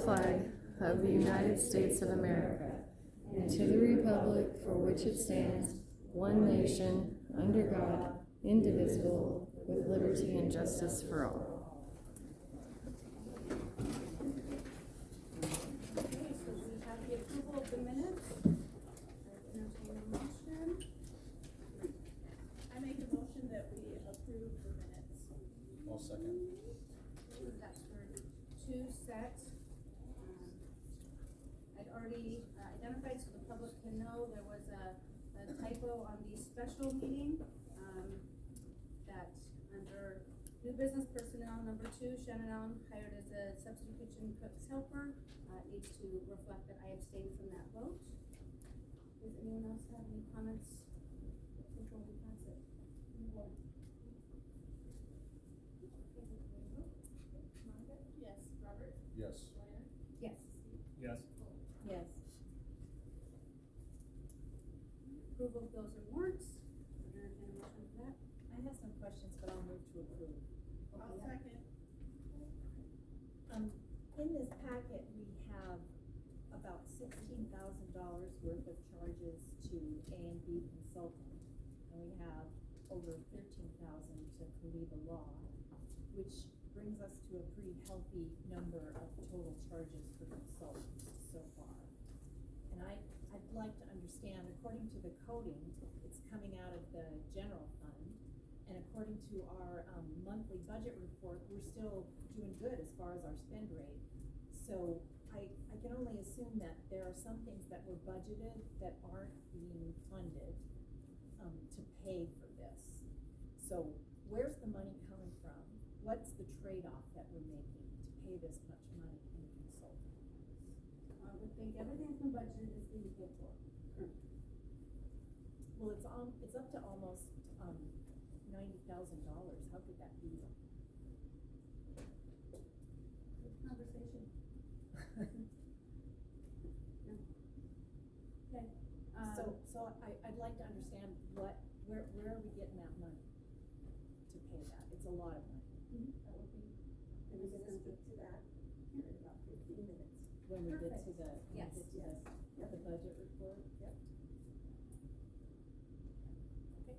flag of the United States of America and to the republic for which it stands, one nation, under God, indivisible, with liberty and justice for all. So we have the approval of the minutes. Entertain a motion. I make a motion that we approve the minutes. I'll second. That's for two sets. I'd already identified so the public can know there was a typo on the special meeting. That under new business personnel number 2, Shannon Allen hired as a substitute kitchen cook's helper. It needs to reflect that I abstained from that vote. Does anyone else have any comments before we pass it? Monica? Yes. Robert? Yes. Joanna? Yes. Yes. Yes. Approval of bills and warrants. Entertain a motion for that. I have some questions, but I'll move to approve. I'll second. In this packet, we have about $16,000 worth of charges to A&B Consulting, and we have over $13,000 to Kaliva Law, which brings us to a pretty healthy number of total charges for consultants so far. And I'd like to understand, according to the coding, it's coming out of the general fund, and according to our monthly budget report, we're still doing good as far as our spend rate. So I can only assume that there are some things that were budgeted that aren't being funded to pay for this. So where's the money coming from? What's the trade-off that we're making to pay this much money in consulting? I would think everything's been budgeted is being paid for. Well, it's up to almost $90,000. How could that be? Good conversation. Okay. So I'd like to understand where are we getting that money to pay that? It's a lot of money. That would be. And we're gonna speak to that here in about 15 minutes. When we get Perfect. to the, Yes. the budget report? Yep. Okay.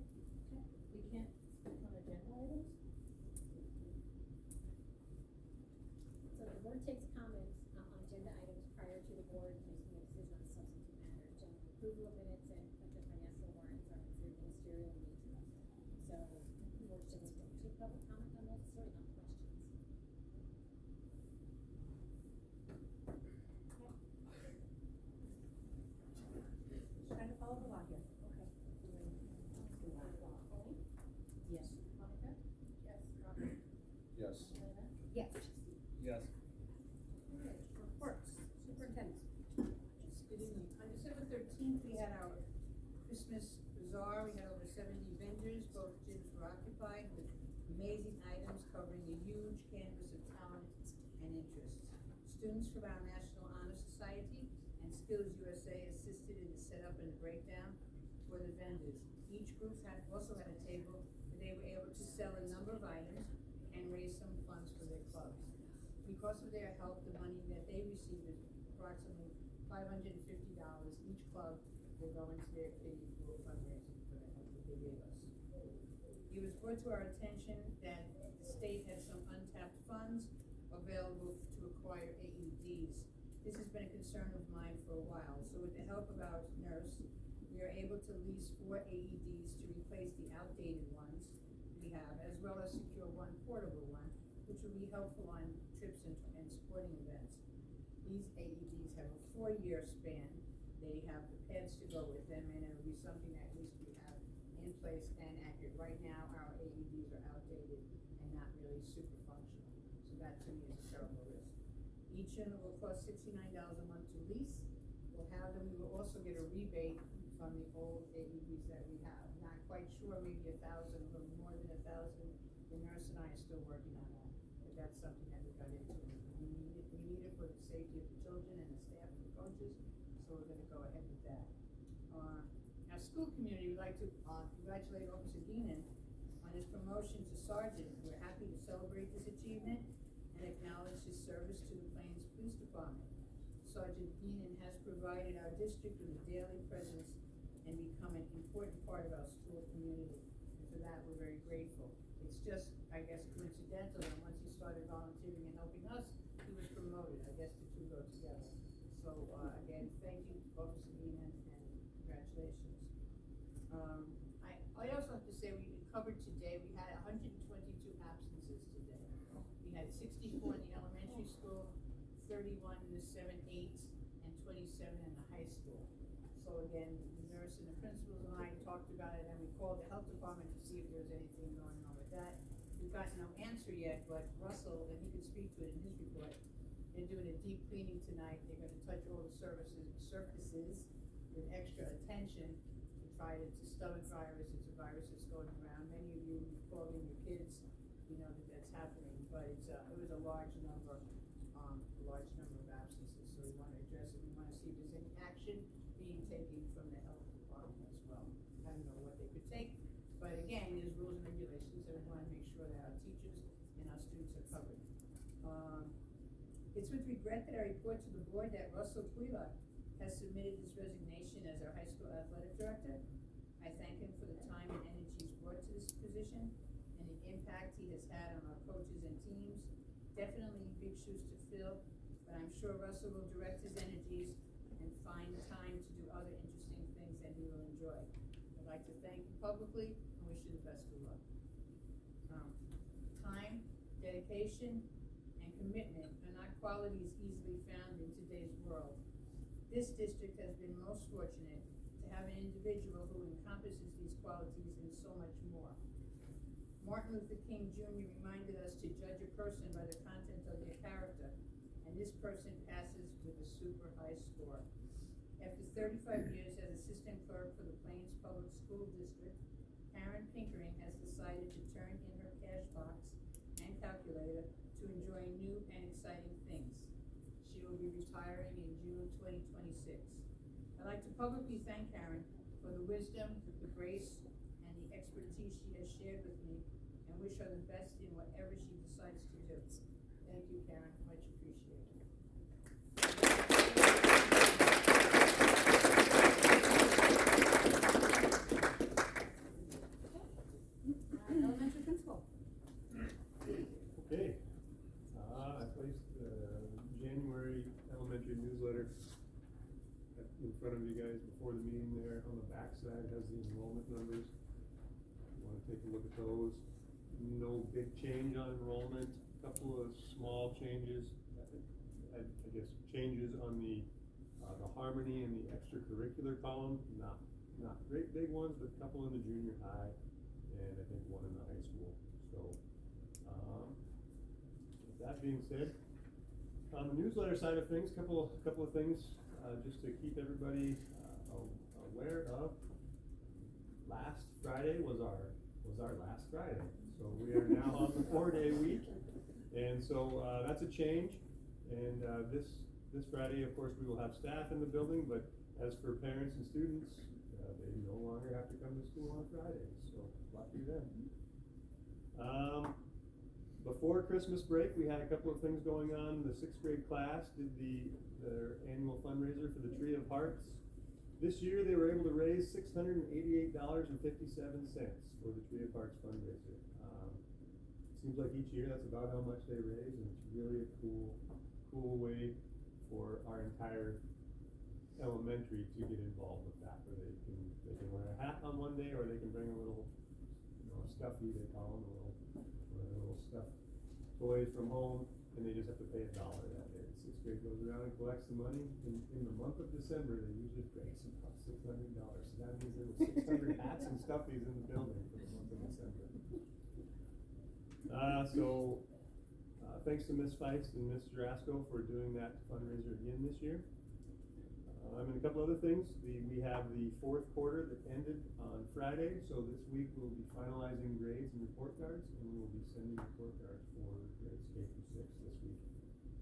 We can't speak on agenda items? So the board takes comments on agenda items prior to the board making a decision on substantive matters. General approval of minutes and the financial warrants are considered ministerial in nature. So the board should take public comment on those, sorry, not questions. Trying to follow the law here. Okay. Yes. Monica? Yes. Robert? Yes. Joanna? Yes. Yes. Okay, reports, superintendent. Good evening. On December 13th, we had our Christmas bazaar. We had over 70 vendors. Both gyms were occupied with amazing items covering a huge canvas of talent and interests. Students from our National Honor Society and Skills USA assisted in the setup and the breakdown for the vendors. Each group also had a table where they were able to sell a number of items and raise some funds for their clubs. Because of their help, the money that they received is approximately $550. Each club will go into their fee for fundraising for the help that they gave us. It was brought to our attention that the state has some untapped funds available to acquire AEDs. This has been a concern of mine for a while. So with the help of our nurse, we are able to lease 4 AEDs to replace the outdated ones we have, as well as secure one portable one, which will be helpful on trips and sporting events. These AEDs have a 4-year span. They have the pads to go with them, and it'll be something that at least we have in place and accurate. Right now, our AEDs are outdated and not really super functional. So that to me is a terrible risk. Each unit will cost $69 a month to lease. We'll have them. We will also get a rebate from the old AEDs that we have. Not quite sure, maybe 1,000, a little more than 1,000. The nurse and I are still working on that, but that's something that we got into. We need it for the safety of the children and the staff and the coaches, so we're gonna go ahead with that. Our school community would like to congratulate Officer Geenan on his promotion to sergeant. We're happy to celebrate this achievement. and acknowledge his service to the Plains Police Department. Sergeant Keenan has provided our district with a daily presence and become an important part of our school community. And for that, we're very grateful. It's just, I guess, coincidental that once he started volunteering and helping us, he was promoted. I guess the two go together. So, again, thank you, Officer Keenan, and congratulations. I also have to say, we covered today, we had 122 absences today. We had 64 in the elementary school, 31 in the 7-8s, and 27 in the high school. So again, the nurse and the principals and I talked about it, and we called the health department to see if there was anything going on with that. We've got no answer yet, but Russell, and he could speak to it in his report, they're doing a deep cleaning tonight. They're gonna touch all the surfaces with extra attention to try to stomach virus. It's a virus that's going around. Many of you called in your kids, you know that's happening, but it was a large number of absences, so we wanna address it. We wanna see if there's any action being taken from the health department as well. I don't know what they could take, but again, there's rules and regulations, and we wanna make sure that our teachers and our students are covered. It's with regret that I report to the board that Russell Quila has submitted his resignation as our high school athletic director. I thank him for the time and energy he's brought to this position and the impact he has had on our coaches and teams. Definitely big shoes to fill, but I'm sure Russell will direct his energies and find time to do other interesting things that he will enjoy. I'd like to thank you publicly and wish you the best of luck. Time, dedication, and commitment are not qualities easily found in today's world. This district has been most fortunate to have an individual who encompasses these qualities and so much more. Martin Luther King Jr. reminded us to judge a person by the content of their character, and this person passes with a super high score. After 35 years as assistant clerk for the Plains Public School District, Karen Pinkering has decided to turn in her cash box and calculator to enjoy new and exciting things. She will be retiring in June 2026. I'd like to publicly thank Karen for the wisdom, the grace, and the expertise she has shared with me, and wish her the best in whatever she decides to do. Thank you, Karen, much appreciated. Elementary principal. Okay, I placed the January elementary newsletter in front of you guys before the meeting there. On the back side has the enrollment numbers. You wanna take a look at those. No big change on enrollment, couple of small changes. I guess changes on the harmony and the extracurricular column, not great big ones, but a couple in the junior high, and I think one in the high school. So, with that being said, on the newsletter side of things, couple of things, just to keep everybody aware of. Last Friday was our last Friday, so we are now on the 4-day week, and so that's a change. And this Friday, of course, we will have staff in the building, but as for parents and students, they no longer have to come to school on Fridays, so lucky them. Before Christmas break, we had a couple of things going on. The 6th grade class did their annual fundraiser for the Tree of Hearts. This year, they were able to raise $688.57 for the Tree of Hearts fundraiser. Seems like each year that's about how much they raise, and it's really a cool way for our entire elementary to get involved with that, where they can wear a hat on one day, or they can bring a little, stuffy, they call them, one of the little stuffed toys from home, and they just have to pay $1 that day. The 6th grade goes around and collects the money. In the month of December, they usually raise about $600. So that means there was 600 hats and stuffies in the building for the month of December. Thanks to Ms. Feist and Ms. Jarasco for doing that fundraiser again this year. And a couple other things. We have the 4th quarter that ended on Friday, so this week we'll be finalizing grades and report cards, and we'll be sending report cards for grades K through 6 this week,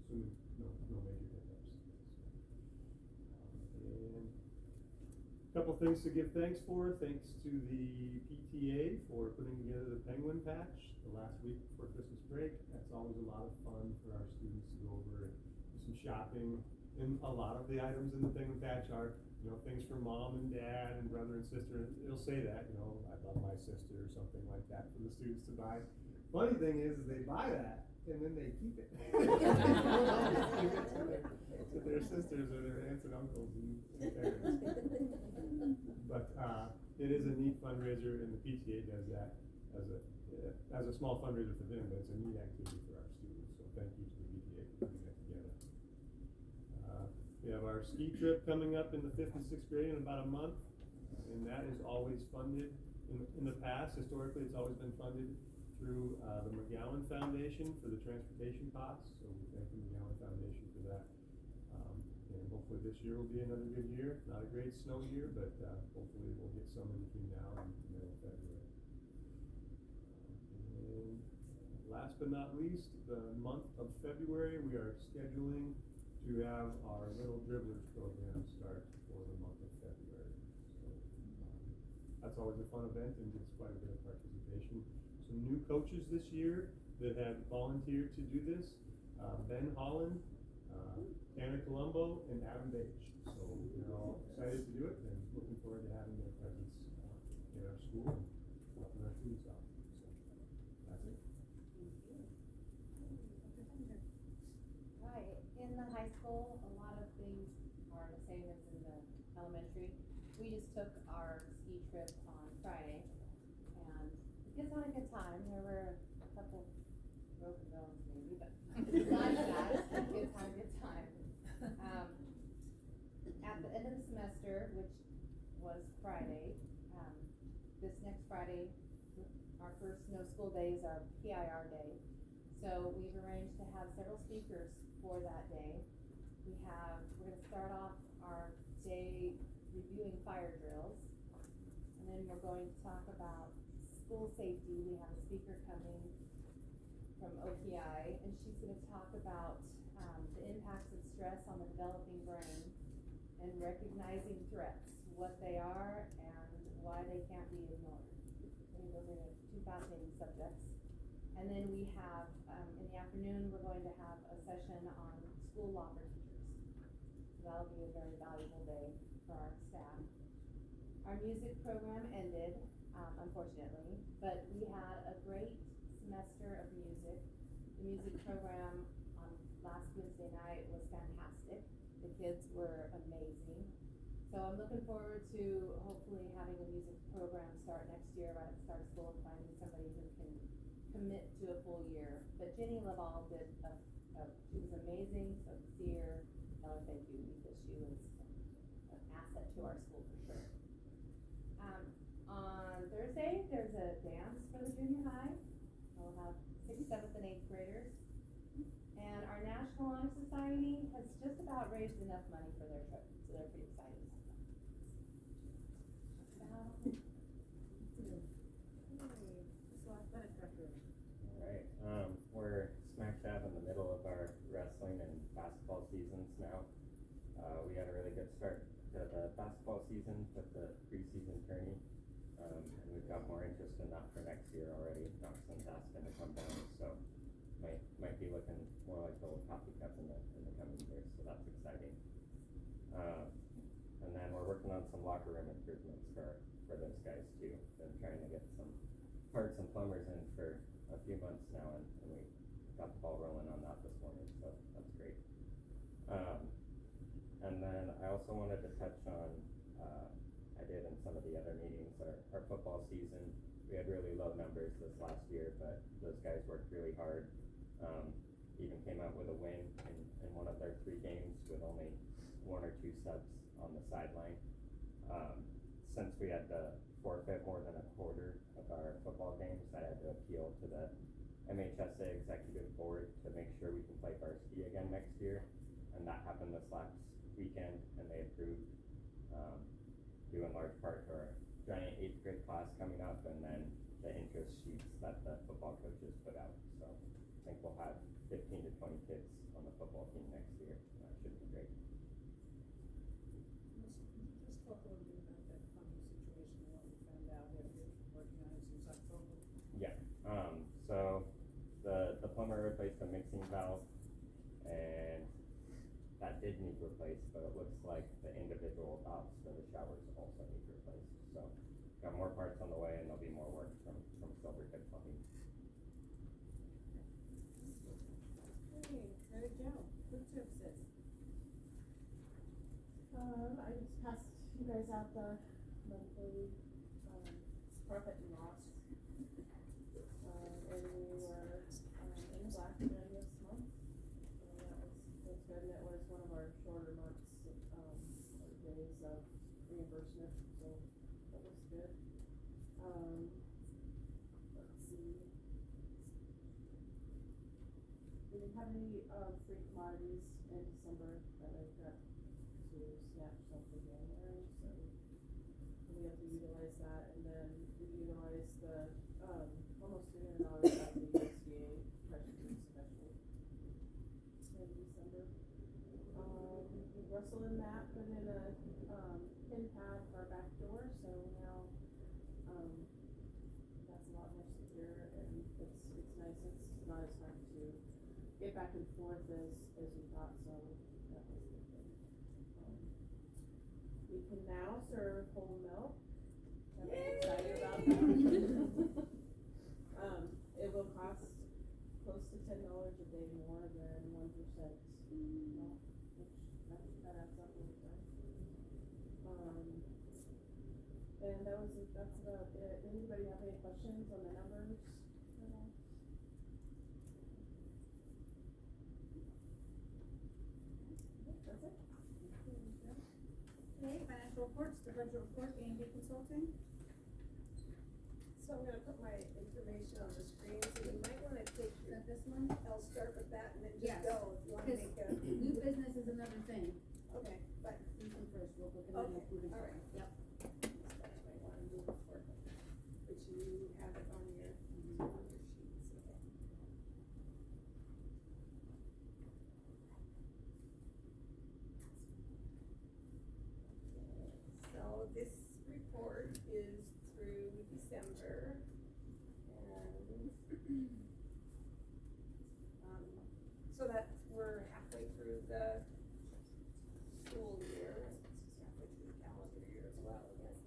assuming no major hiccups. And Couple things to give thanks for. Thanks to the PTA for putting together the Penguin Patch the last week before Christmas break. That's always a lot of fun for our students to go over and do some shopping. And a lot of the items in the Penguin Patch are, things for mom and dad and brother and sister. It'll say that, I love my sister or something like that for the students to buy. Funny thing is they buy that and then they keep it. To their sisters or their aunts and uncles and parents. But it is a neat fundraiser, and the PTA does that as a small fundraiser for them, but it's a neat activity for our students. So thank you to the PTA for putting that together. We have our ski trip coming up in the 5th and 6th grade in about a month, and that is always funded. In the past, historically, it's always been funded through the McGowan Foundation for the transportation costs. So we thank the McGowan Foundation for that. And hopefully this year will be another good year. Not a great snow year, but hopefully we'll get some in between now and the middle of February. And last but not least, the month of February, we are scheduling to have our Little Dribblers program start for the month of February. So that's always a fun event and gets quite a bit of participation. Some new coaches this year that have volunteered to do this. Ben Holland, Anna Colombo, and Adam Beige. So we're all excited to do it and looking forward to having their presence in our school and helping our students out. So that's it. Hi, in the high school, a lot of things are the same as in the elementary. We just took our ski trip on Friday, and the kids had a good time. There were a couple broken bones maybe, but besides that, the kids had a good time. At the end of the semester, which was Friday, this next Friday, our first no school day is our PIR day. So we've arranged to have several speakers for that day. We're gonna start off our day reviewing fire drills, and then we're going to talk about school safety. We have a speaker coming from OPI, and she's gonna talk about the impacts of stress on the developing brain and recognizing threats, what they are and why they can't be ignored. I think those are two fascinating subjects. And then we have, in the afternoon, we're going to have a session on school law for teachers. So that'll be a very valuable day for our staff. Our music program ended, unfortunately, but we had a great semester of music. The music program on last Wednesday night was fantastic. The kids were amazing. So I'm looking forward to hopefully having a music program start next year, right at the start of school, and finding somebody who can commit to a full year. But Jenny Laval did she was amazing, so to see her, tell her thank you, because she was an asset to our school for sure. On Thursday, there's a dance for the junior high. We'll have 6th, 7th, and 8th graders. And our National Honor Society has just about raised enough money for their trip, so they're pretty excited about that. Alright, we're smack dab in the middle of our wrestling and basketball seasons now. We had a really good start to the basketball season with the preseason tourney. And we've got more interest in that for next year already. Knoxland's asking to come down, so might be looking more like the old Coffee Cup in the coming years, so that's exciting. And then we're working on some locker room improvements for those guys too. Been trying to get some parts and plumbers in for a few months now, and we got the ball rolling on that this morning, so that's great. And then I also wanted to touch on, I did in some of the other meetings, our football season. We had really low numbers this last year, but those guys worked really hard. Even came out with a win in one of their 3 games with only 1 or 2 subs on the sideline. Since we had to forfeit more than a quarter of our football games, I had to appeal to the MHSA executive board to make sure we can play varsity again next year. And that happened this last weekend, and they approved, due in large part to our giant 8th grade class coming up, and then the interest sheets that the football coaches put out. So I think we'll have 15 to 20 kids on the football team next year. That should be great. Let's talk a little bit about replaced the mixing valve, and that did need replaced, but it looks like the individual valves for the showers also need replaced, so got more parts on the way, and there'll be more work from Silvertip Plumbing. Okay, Mary Jo, food services. I just passed you guys out the monthly, profit and loss. And we were, in the black again this month. That was good, and it was one of our shorter months, or days of reimbursement, so that was good. Let's see. We didn't have any, free commodities in December that I've got to snatch some for January, so we have to utilize that, and then we utilize the, almost $300 out of the USDA pressure food special in December. Russell and Matt put in a, pin pad for our back door, so now, that's a lot more secure, and it's nice, it's not as hard to get back and forth as we thought, so that was a good thing. We can now serve whole milk. I'm excited about that. It will cost close to $10 a day more than 1% milk, which that adds up over time. And that's about it. Anybody have any questions on the numbers at all? That's it. Okay, financial reports, the budget report, A&B Consulting. So I'm gonna put my information on the screen, so you might wanna take Is your, that this one? I'll start with that and then Yes. just go if you wanna Because make a, new business is another thing. okay, but This one first, real quick, and then Okay, moving all forward. right. Yep. Scott might wanna move it forward, but you have it on your sheets, okay. So this report is through December, and, so that we're halfway through the school year, halfway through the calendar year as well, I guess.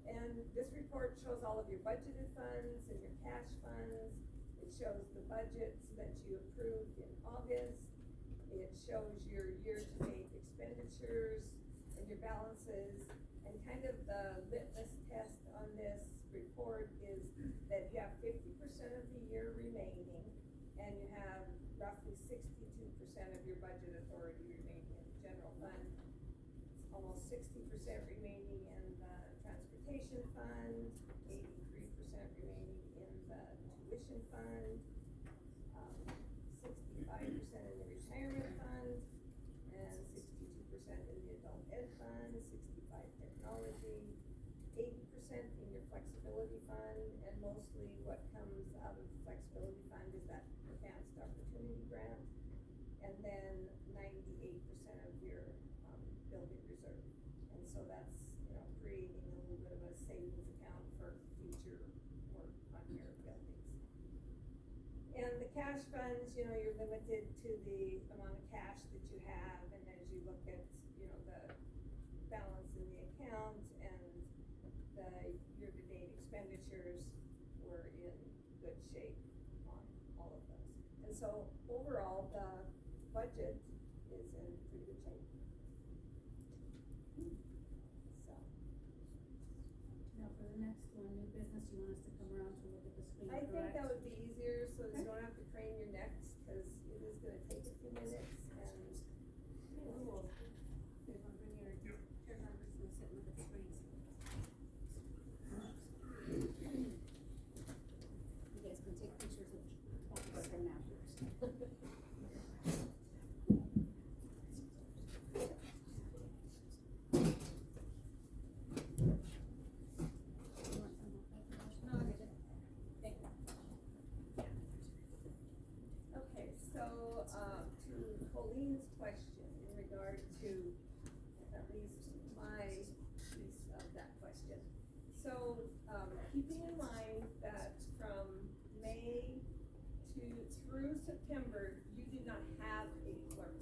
And this report shows all of your budgeted funds and your cash funds. It shows the budgets that you approved in August. It shows your year-to-date expenditures and your balances. And kind of the litmus test on this report is that you have 50% of the year remaining, and you have roughly 62% of your budget authority remaining in the general fund. Almost 60% remaining in the transportation fund, 83% remaining in the tuition fund, 65% in the retirement fund, and 62% in the adult ed fund, 65 technology, 80% in your flexibility fund, and mostly what comes out of the flexibility fund is that advanced opportunity grant, and then 98% of your building reserve. And so that's, creating a little bit of a savings account for future work on your buildings. And the cash funds, you're limited to the amount of cash that you have, and as you look at, the balance in the account and the year-to-date expenditures, we're in good shape on all of those. And so overall, the budget is in pretty good shape. So, Now for the next one, new business, you want us to come around to look at the screen, I correct? think that would be easier, so that Okay. you don't have to crane your necks, cause it is gonna take a few minutes, and we'll You wanna bring your chair numbers and sit and look at the screens? You guys can take pictures of before and afters. You want some more information? No, I get it. Thank you. Okay, so, to Colleen's question in regard to at least my piece of that question. So, keeping in mind that from May to through September, you did not have a clerk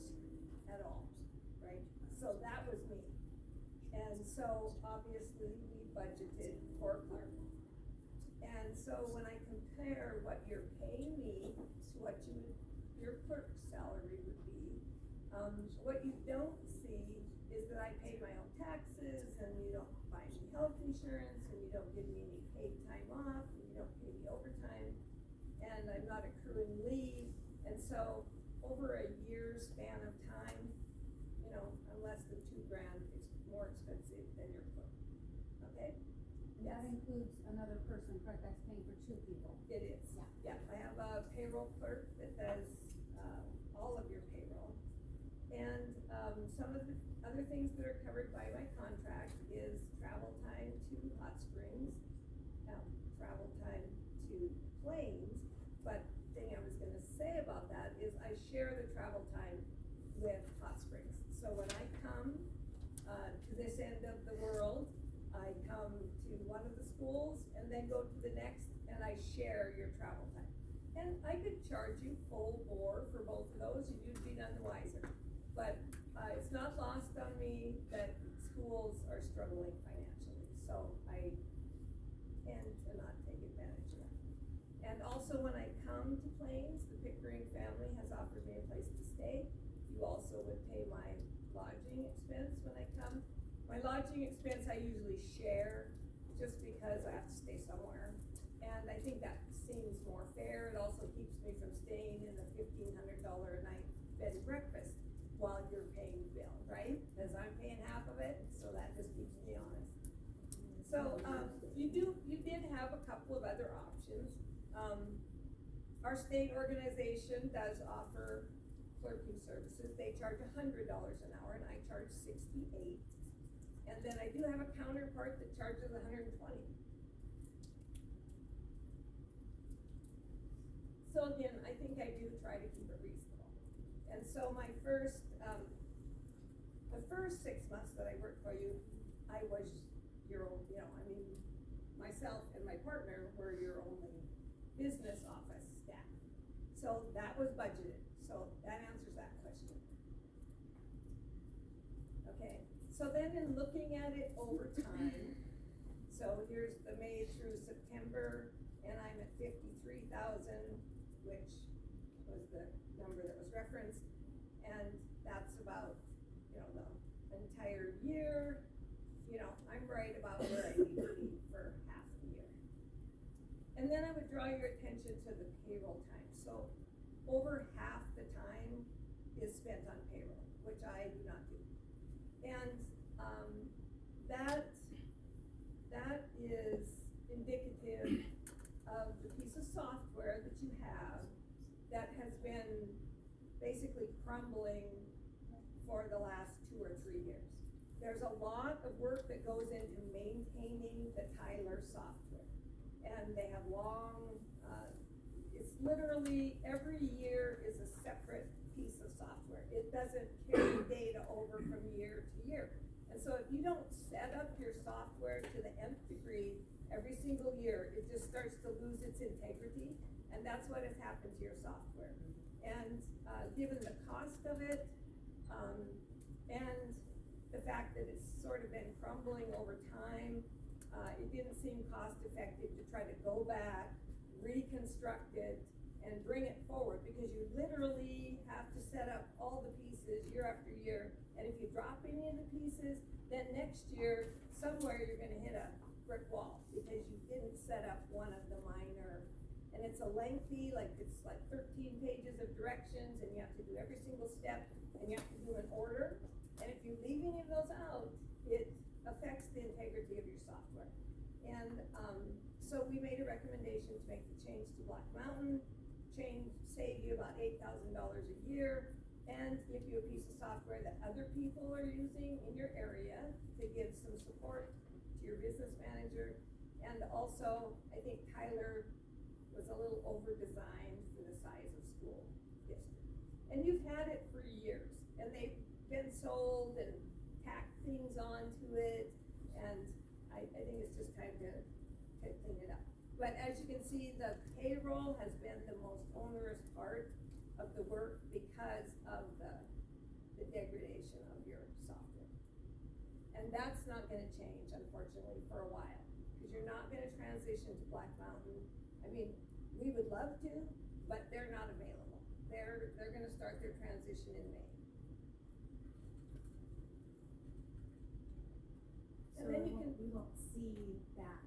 at all, right? So that was me. And so obviously we budgeted for a clerk. And so when I compare what you're paying me to what your clerk's salary would be, what you don't see is that I pay my own taxes, and you don't buy me health insurance, and you don't give me any paid time off, and you don't pay me overtime, and I'm not accruing leave. And so over a year's span of time, you know, I'm less than $2,000 more expensive than your clerk, okay? And that includes another person, correct, that's paying for two people? It is, yeah, I have a payroll clerk that does, all of your payroll. And, some of the other things that are covered by my contract is travel time to Hot Springs, travel time to Plains. But the thing I was gonna say about that is I share the travel time with Hot Springs. So when I come, to this end of the world, I come to one of the schools and then go to the next, and I share your travel time. And I could charge you full bore for both of those, and you'd be none the wiser. But, it's not lost on me that schools are struggling financially, so I tend to not take advantage of that. And also when I come to Plains, the Pickering family has offered me a place to stay. You also would pay my lodging expense when I come. My lodging expense I usually share, just because I have to stay somewhere. And I think that seems more fair. It also keeps me from staying in the $1,500 a night bed and breakfast while you're paying the bill, right? Cause I'm paying half of it, so that just keeps me honest. So, you did have a couple of other options. Our state organization does offer clerking services. They charge $100 an hour, and I charge $68. And then I do have a counterpart that charges $120. So again, I think I do try to keep it reasonable. And so my first, the first 6 months that I worked for you, I was your own, myself and my partner were your only business office staff. So that was budgeted, so that answers that question. Okay, so then in looking at it over time, so here's the May through September, and I'm at 53,000, which was the number that was referenced, and that's about, the entire year, I'm right about where I need to be for half the year. And then I would draw your attention to the payroll time. So over half the time is spent on payroll, which I do not do. And, that is indicative of the piece of software that you have that has been basically crumbling for the last 2 or 3 years. There's a lot of work that goes into maintaining the Tyler software. And they have it's literally, every year is a separate piece of software. It doesn't carry data over from year to year. And so if you don't set up your software to the nth degree every single year, it just starts to lose its integrity. And that's what has happened to your software. And, given the cost of it, and the fact that it's sort of been crumbling over time, it didn't seem cost effective to try to go back, reconstruct it, and bring it forward, because you literally have to set up all the pieces year after year. And if you drop any of the pieces, then next year, somewhere you're gonna hit a brick wall, because you didn't set up one of the minor. And it's a lengthy, it's like 13 pages of directions, and you have to do every single step, and you have to do an order. And if you leave any of those out, it affects the integrity of your software. And, so we made a recommendation to make the change to Black Mountain, save you about $8,000 a year, and give you a piece of software that other people are using in your area to give some support to your business manager. And also, I think Tyler was a little over-designed for the size of school district. And you've had it for years, and they've been sold and tacked things onto it, and I think it's just time to clean it up. But as you can see, the payroll has been the most onerous part of the work because of the degradation of your software. And that's not gonna change, unfortunately, for a while, because you're not gonna transition to Black Mountain. I mean, we would love to, but they're not available. They're gonna start their transition in May. So And then you can, we won't see that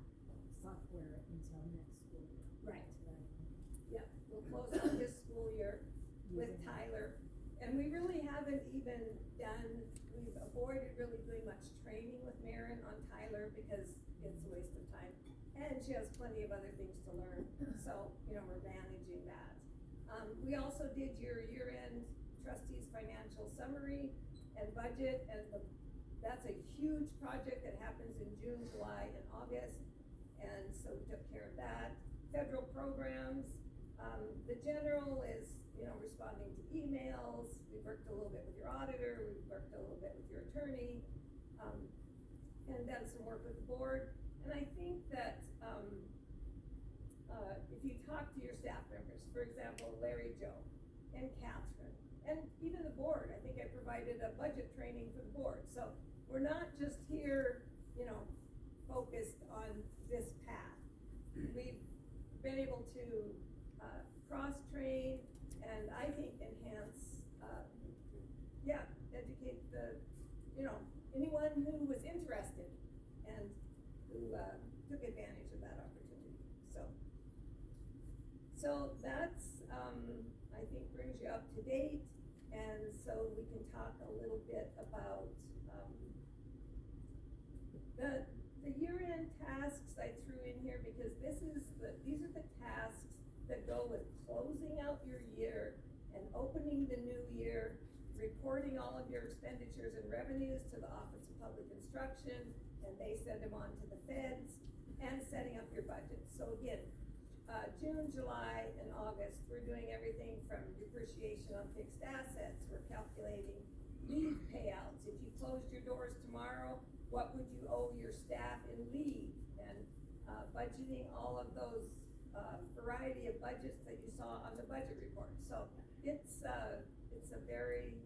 software until next school year. Right. Right. yeah, we'll close out this school year with Using- Tyler. And we really haven't even we've avoided really doing much training with Maren on Tyler because it's a waste of time. And she has plenty of other things to learn, so, we're managing that. We also did your year-end trustees financial summary and budget, and that's a huge project that happens in June, July, and August. And so we took care of that. Federal programs, the general is, responding to emails. We worked a little bit with your auditor, we worked a little bit with your attorney, and done some work with the board. And I think that, if you talk to your staff members, for example, Larry Joe and Catherine, and even the board, I think I provided a budget training for the board. So we're not just here, focused on this path. We've been able to, cross-train and I think enhance, educate anyone who was interested and who, took advantage of that opportunity, so that's, I think brings you up to date, and so we can talk a little bit about, the year-end tasks I threw in here, because these are the tasks that go with closing out your year and opening the new year, reporting all of your expenditures and revenues to the Office of Public Instruction, and they send them on to the feds, and setting up your budget. So again, June, July, and August, we're doing everything from depreciation on fixed assets, we're calculating leave payouts. If you closed your doors tomorrow, what would you owe your staff in leave? And budgeting all of those variety of budgets that you saw on the budget report. So it's a very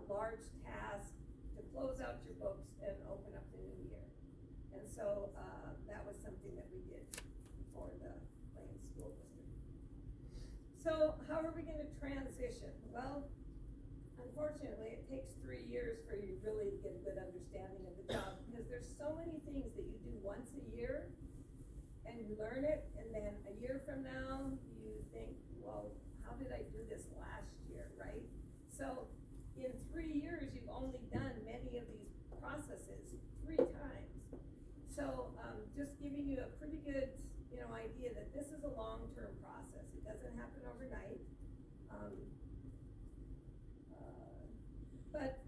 large task to close out your books and open up the new year. And so that was something that we did for the Plains School District. So how are we gonna transition? Well, unfortunately, it takes 3 years for you really to get a good understanding of the job, because there's so many things that you do once a year, and you learn it, and then a year from now, you think, well, how did I do this last year, right? So, in 3 years, you've only done many of these processes 3 times. So, just giving you a pretty good, idea that this is a long-term process. It doesn't happen overnight. But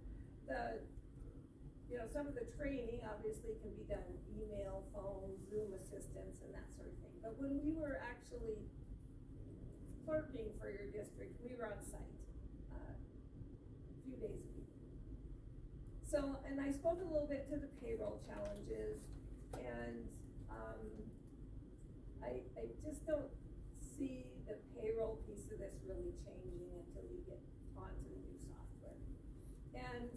some of the training obviously can be done email, phone, Zoom assistance, and that sort of thing. But when we were actually clerking for your district, we were on site, a few days a week. So, and I spoke a little bit to the payroll challenges, and, I just don't see the payroll piece of this really changing until you get onto the new software. And,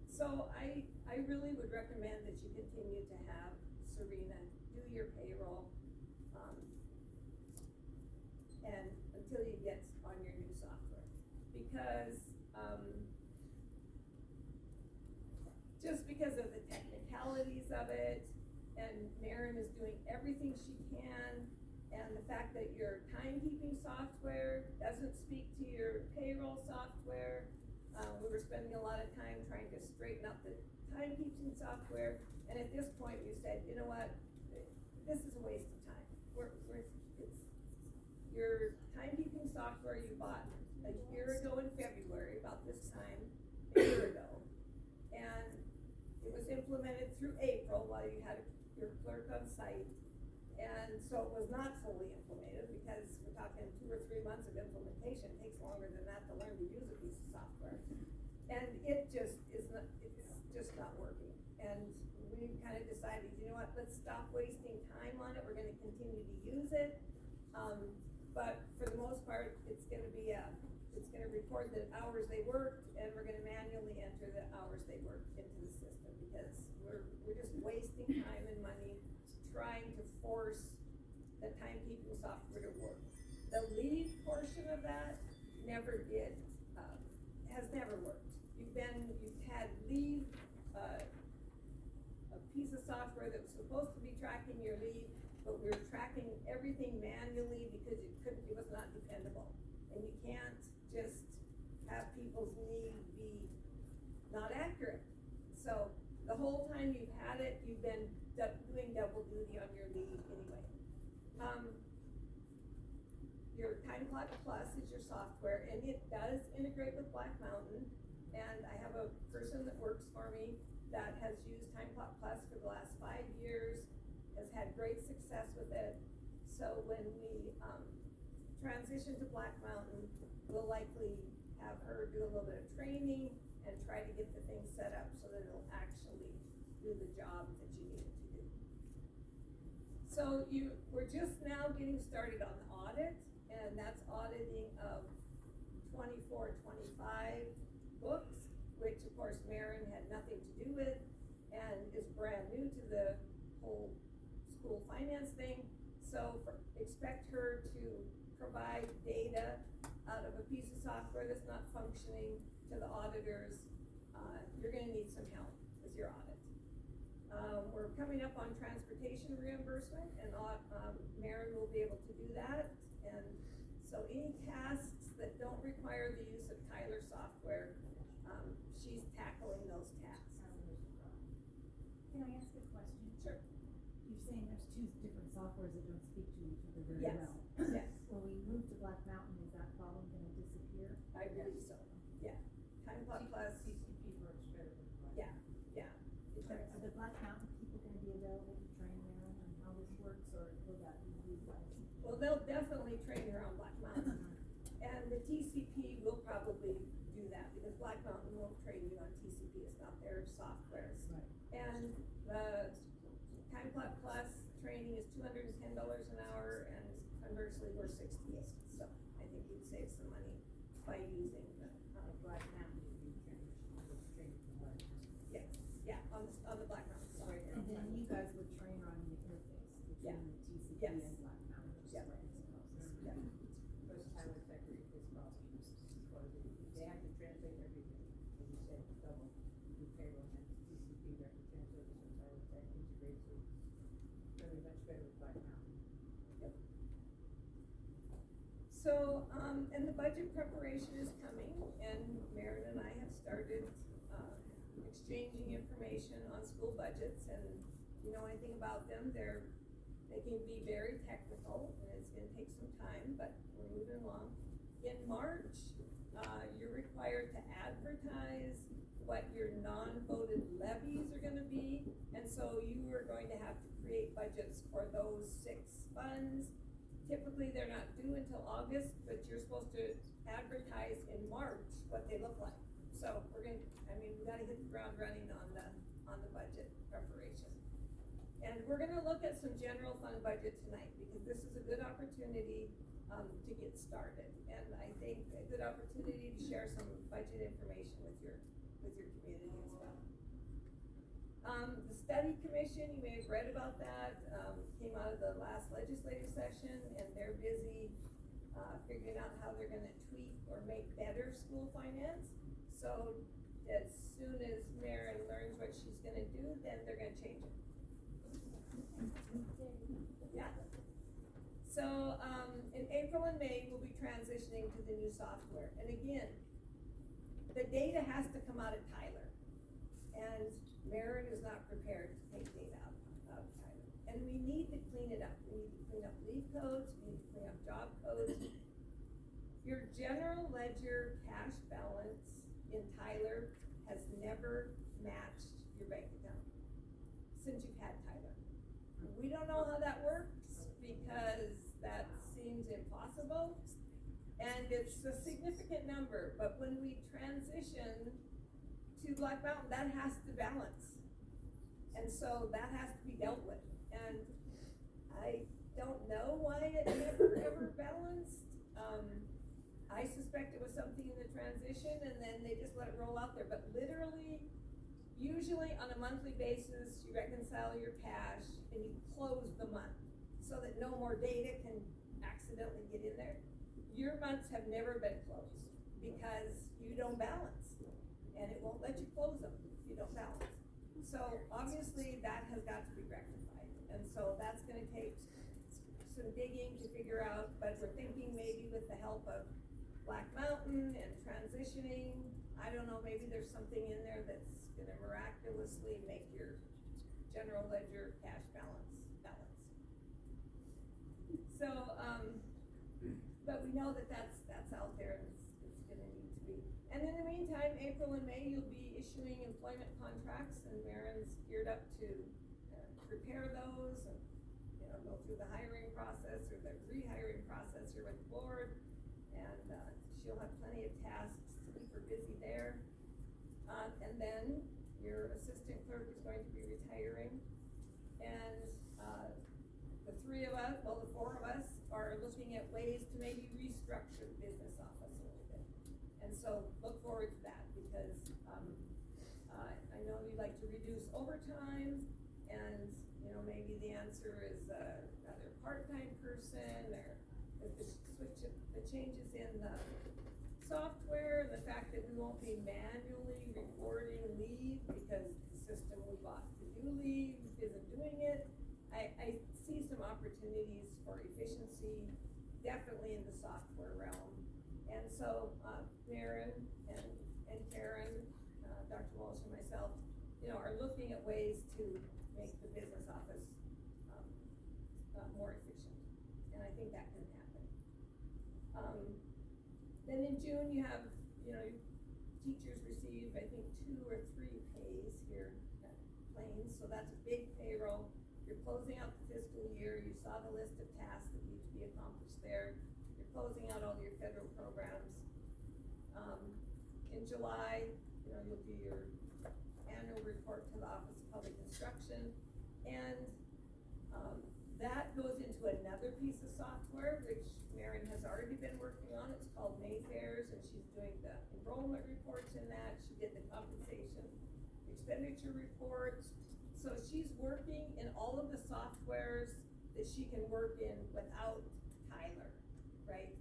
so I really would recommend that you continue to have Serena do your payroll, and until you get on your new software. Because, just because of the technicalities of it, and Maren is doing everything she can, and the fact that your timekeeping software doesn't speak to your payroll software. We were spending a lot of time trying to straighten up the timekeeping software, and at this point we said, you know what, this is a waste of time. It's your timekeeping software you bought a year ago in February, about this time, a year ago. And it was implemented through April while you had your clerk on site. And so it was not fully implemented, because we're talking 2 or 3 months of implementation. It takes longer than that to learn to use a piece of software. And it just it's just not working. And we kind of decided, you know what, let's stop wasting use it. But for the most part, it's gonna be it's gonna record the hours they worked, and we're gonna manually enter the hours they worked into the system, because we're just wasting time and money trying to force the timekeeping software to work. The leave portion of that never did, has never worked. You've had leave, a piece of software that was supposed to be tracking your leave, but we were tracking everything manually because it was not dependable. And you can't just have people's leave be not accurate. So the whole time you've had it, you've been doing double duty on your leave anyway. Your Time Clock Plus is your software, and it does integrate with Black Mountain. And I have a person that works for me that has used Time Clock Plus for the last 5 years, has had great success with it. So when we transition to Black Mountain, we'll likely have her do a little bit of training and try to get the thing set up so that it'll actually do the job that you need it to do. So we're just now getting started on the audit, and that's auditing of 24-25 books, which of course Maren had nothing to do with and is brand new to the whole school finance thing. So expect her to provide data out of a piece of software that's not functioning to the auditors. You're gonna need some help with your audit. We're coming up on transportation reimbursement, and Maren will be able to do that. And so any tasks that don't require the use of Tyler software, she's tackling those tasks. Can I ask a question? Sure. You're saying there's two different softwares that don't speak to each other very Yes. well. Yes, When we move to Black Mountain, is that problem gonna disappear? I believe so, yeah. Time Clock Plus, TCP works better than Black. yeah. It does. Are the Black Mountain people gonna be available to train Maren on how this works, or will that be used by TCP? Well, they'll definitely train her on Black Mountain. And the TCP will probably do that, because Black Mountain won't train you on TCP, it's not their software. Right. And the Time Clock Plus training is $210 an hour, and conversely, we're 68. So I think you'd save some money by using the, Black Mountain would be training from Black Mountain. yeah, on the Black Mountain software. And then you guys would train her on the interface Yeah. between the TCP Yes. and Black Mountain, just Yeah. like it's supposed to. Yeah. First Tyler Tech is probably, they have to translate everything, as you said, double, you do payroll and TCP, they have to translate, so Tyler Tech integrates it very much better with Black Mountain. So, and the budget preparation is coming, and Maren and I have started, exchanging information on school budgets, and if you know anything about them, they can be very technical, and it's gonna take some time, but we're moving along. In March, you're required to advertise what your non-voted levies are gonna be, and so you are going to have to create budgets for those 6 funds. Typically, they're not due until August, but you're supposed to advertise in March what they look like. So we gotta hit the ground running on the budget preparation. And we're gonna look at some general fund budget tonight, because this is a good opportunity, to get started. And I think a good opportunity to share some budget information with your community as well. The study commission, you may have read about that, came out of the last legislative session, and they're busy, figuring out how they're gonna tweak or make better school finance. So as soon as Maren learns what she's gonna do, then they're gonna change it. Yeah. So, in April and May, we'll be transitioning to the new software, and again, the data has to come out of Tyler. And Maren is not prepared to take data out of Tyler. And we need to clean it up. We need to clean up leave codes, we need to clean up job codes. Your general ledger cash balance in Tyler has never matched your bank account since you've had Tyler. We don't know how that works, because that seems impossible. And it's a significant number, but when we transition to Black Mountain, that has to balance. And so that has to be dealt with. And don't know why it never ever balanced. I suspect it was something in the transition and then they just let it roll out there, but literally, usually on a monthly basis, you reconcile your cash and you close the month so that no more data can accidentally get in there. Your months have never been closed because you don't balance and it won't let you close them if you don't balance. So obviously that has got to be rectified, and so that's gonna take some digging to figure out, but we're thinking maybe with the help of Black Mountain and transitioning, I don't know, maybe there's something in there that's gonna miraculously make your general ledger cash balance. So, but we know that that's out there and it's gonna need to be. And in the meantime, April and May, you'll be issuing employment contracts, and Marin's geared up to prepare those and, you know, go through the hiring process or the rehiring process here with the board. And, she'll have plenty of tasks to keep her busy there. And then your assistant clerk is going to be retiring. And, the three of us, well, the four of us are looking at ways to maybe restructure the business office a little bit. And so look forward to that because, I know you'd like to reduce overtime and, you know, maybe the answer is another part-time person or the changes in the software, the fact that we won't be manually reporting leave because the system we bought to do leave isn't doing it. I see some opportunities for efficiency, definitely in the software realm. And so, Marin and Karen, Dr. Walsh and myself, you know, are looking at ways to make the business office, more efficient. And I think that can happen. Then in June, you have, you know, teachers receive, I think, 2 or 3 pays here at Plains, so that's a big payroll. You're closing out the fiscal year, you saw the list of tasks that need to be accomplished there. You're closing out all your federal programs. In July, you know, you'll do your annual report to the Office of Public Instruction, and, that goes into another piece of software, which Marin has already been working on. It's called Mayfairs, and she's doing the enrollment reports in that. She did the compensation expenditure reports. So she's working in all of the softwares that she can work in without Tyler, right?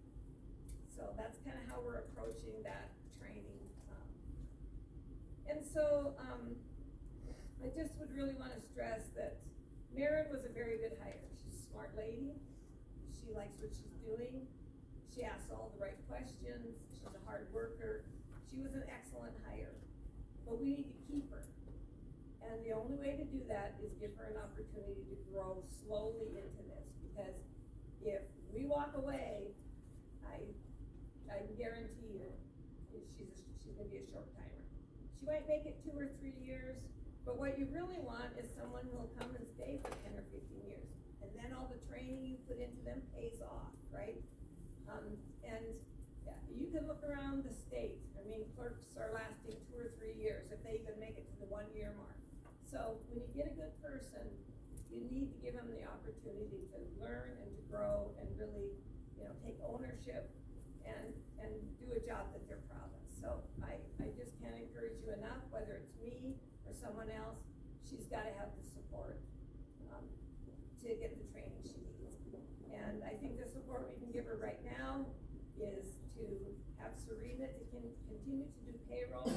So that's kind of how we're approaching that training. And so, I just would really want to stress that Marin was a very good hire. She's a smart lady. She likes what she's doing. She asks all the right questions. She's a hard worker. She was an excellent hire, but we need to keep her. And the only way to do that is give her an opportunity to grow slowly into this, because if we walk away, I can guarantee you, she's gonna be a short timer. She might make it 2 or 3 years, but what you really want is someone who will come and stay for 10 or 15 years. And then all the training you put into them pays off, right? And yeah, you can look around the state. I mean, clerks are lasting 2 or 3 years if they even make it to the 1-year mark. So when you get a good person, you need to give them the opportunity to learn and to grow and really, you know, take ownership and do a job that they're proud of. So I just can't encourage you enough, whether it's me or someone else, she's gotta have the support, to get the training she needs. And I think the support we can give her right now is to have Serena to continue to do payroll.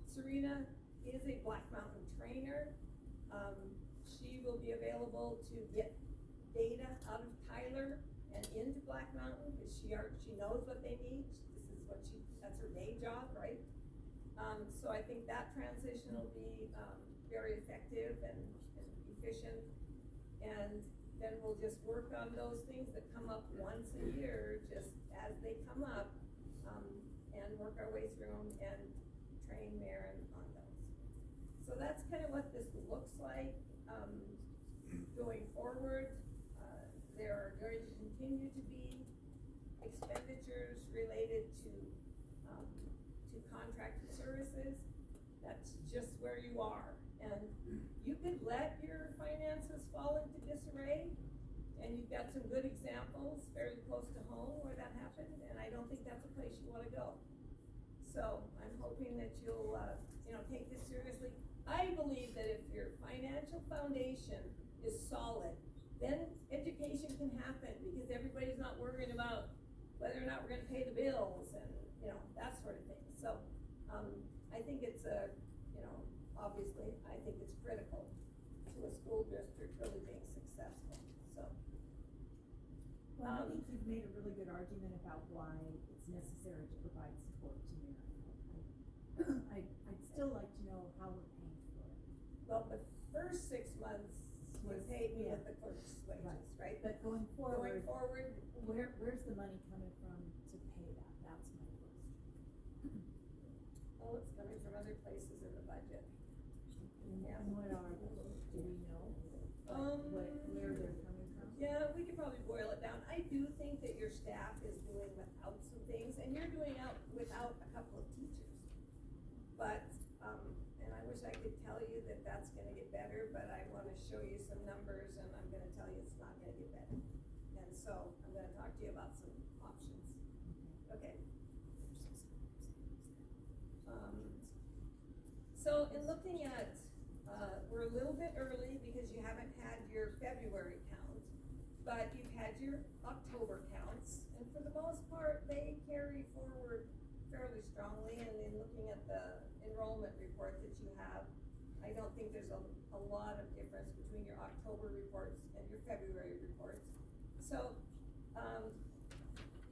Serena is a Black Mountain trainer. She will be available to get data out of Tyler and into Black Mountain, because she knows what they need. That's her day job, right? So I think that transition will be, very effective and efficient. And then we'll just work on those things that come up once a year, just as they come up, and work our way through them and train Marin on those. So that's kind of what this looks like, going forward. There are going to continue to be expenditures related to contracted services. That's just where you are. And you could let your finances fall into disarray, and and you've got some good examples very close to home where that happened, and I don't think that's a place you wanna go. So I'm hoping that you'll, take this seriously. I believe that if your financial foundation is solid, then education can happen, because everybody's not worrying about whether or not we're gonna pay the bills and, that sort of thing. So, I think it's obviously, I think it's critical to a school district really being successful, so. Well, I think you've made a really good argument about why it's necessary to provide support to Marathon. I'd still like to know how we're paying for it. Well, the first 6 months was paid me with the clerk's wages, right? But going Going forward, forward, where's the money coming from to pay that? That's my question. oh, it's coming from other places in the budget. Yeah. And what are, do we know? Where they're coming from? Yeah, we could probably boil it down. I do think that your staff is doing without some things, and you're doing without a couple of teachers. But, and I wish I could tell you that that's gonna get better, but I wanna show you some numbers, and I'm gonna tell you it's not gonna get better. And so, I'm gonna talk to you about some options. Okay. So in looking at, we're a little bit early because you haven't had your February count, but you've had your October counts, and for the most part, they carry forward fairly strongly, and in looking at the enrollment report that you have, I don't think there's a lot of difference between your October reports and your February reports. So,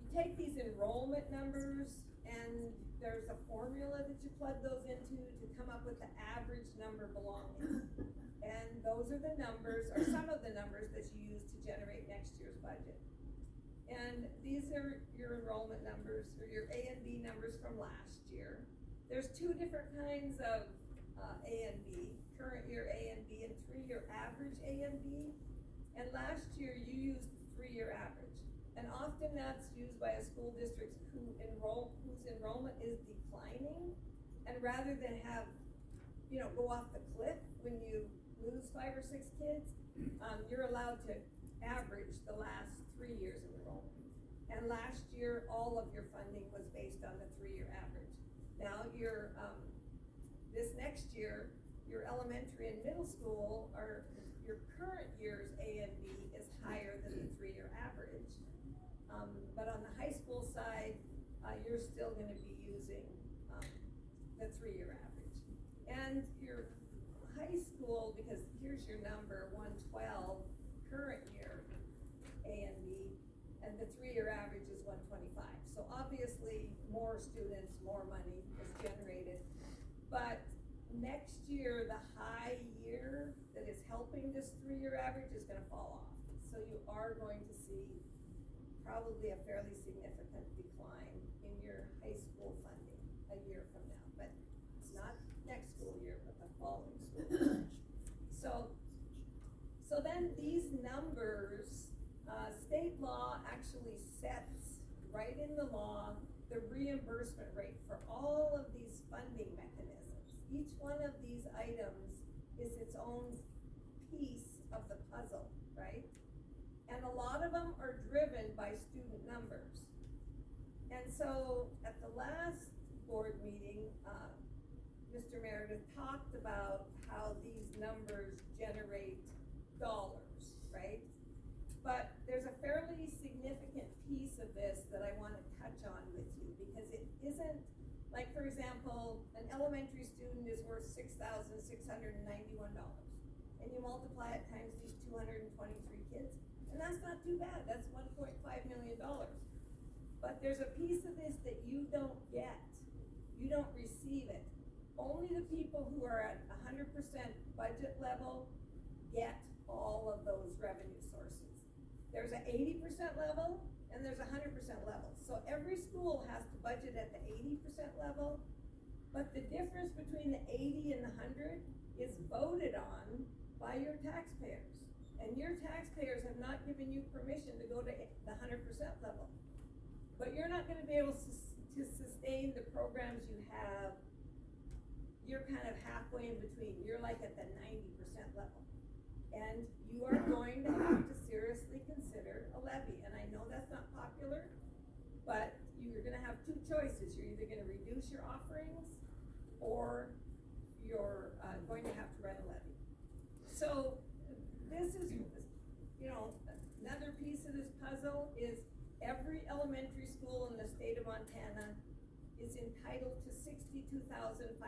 you take these enrollment numbers, and there's a formula that you plug those into to come up with the average number belonging. And those are the numbers, or some of the numbers that you use to generate next year's budget. And these are your enrollment numbers, or your A and B numbers from last year. There's two different kinds of A and B, current year A and B, and 3-year average A and B. And last year you used 3-year average. And often that's used by a school district whose enrollment is declining. And rather than have, go off the cliff when you lose 5 or 6 kids, you're allowed to average the last 3 years of enrollment. And last year, all of your funding was based on the 3-year average. Now this next year, your elementary and middle school your current year's A and B is higher than the 3-year average. But on the high school side, you're still gonna be using, the 3-year average. And your high school, because here's your number, 112, current year A and B, and the 3-year average is 125. So obviously, more students, more money is generated. But next year, the high year that is helping this 3-year average is gonna fall off. So you are going to see probably a fairly significant decline in your high school funding a year from now. But it's not next school year, but the following school year. So then these numbers, state law actually sets right in the law the reimbursement rate for all of these funding mechanisms. Each one of these items is its own piece of the puzzle, right? And a lot of them are driven by student numbers. And so at the last board meeting, Mr. Meredith talked about how these numbers generate dollars, right? But there's a fairly significant piece of this that I want to touch on with you, because it isn't, like, for example, an elementary student is worth $6,691. And you multiply it times these 223 kids, and that's not too bad, that's $1.5 million. But there's a piece of this that you don't get, you don't receive it. Only the people who are at 100% budget level get all of those revenue sources. There's an 80% level, and there's a 100% level. So every school has to budget at the 80% level, but the difference between the 80 and the 100 is voted on by your taxpayers. And your taxpayers have not given you permission to go to the 100% level. But you're not gonna be able to sustain the programs you have. You're kind of halfway in between. You're like at the 90% level. And you are going to have to seriously consider similar, but you're gonna have two choices. You're either gonna reduce your offerings, or you're, going to have to run a levy. So, this is, you know, another piece of this puzzle is every elementary school in the state of Montana is entitled to $62,554.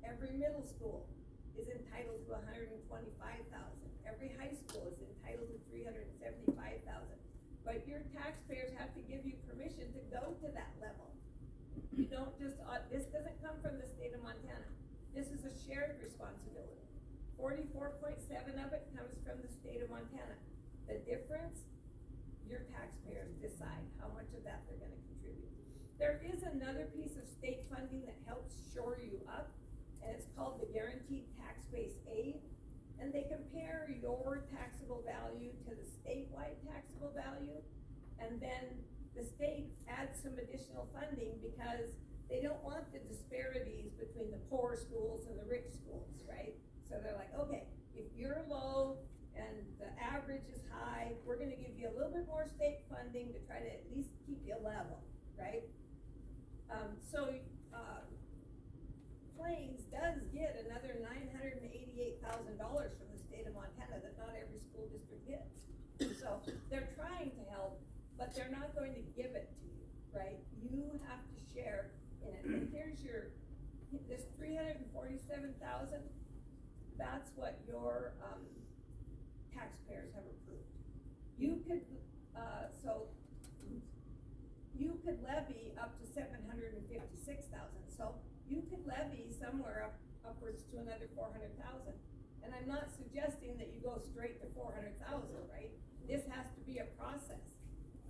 Every middle school is entitled to $125,000. Every high school is entitled to $375,000. But your taxpayers have to give you permission to go to that level. You don't just, this doesn't come from the state of Montana. This is a shared responsibility. 44.7 of it comes from the state of Montana. The difference, your taxpayers decide how much of that they're gonna contribute. There is another piece of state funding that helps shore you up, and it's called the Guaranteed Tax Base Aid. And they compare your taxable value to the statewide taxable value, and then the state adds some additional funding because they don't want the disparities between the poor schools and the rich schools, right? So they're like, okay, if you're low and the average is high, we're gonna give you a little bit more state funding to try to at least keep you level, right? Plains does get another $988,000 from the state of Montana that not every school district gets. So they're trying to help, but they're not going to give it to you, right? You have to share in it. And here's this $347,000, that's what your, taxpayers have approved. You could, you could levy up to $756,000, so you could levy somewhere upwards to another $400,000. And I'm not suggesting that you go straight to $400,000, right? This has to be a process.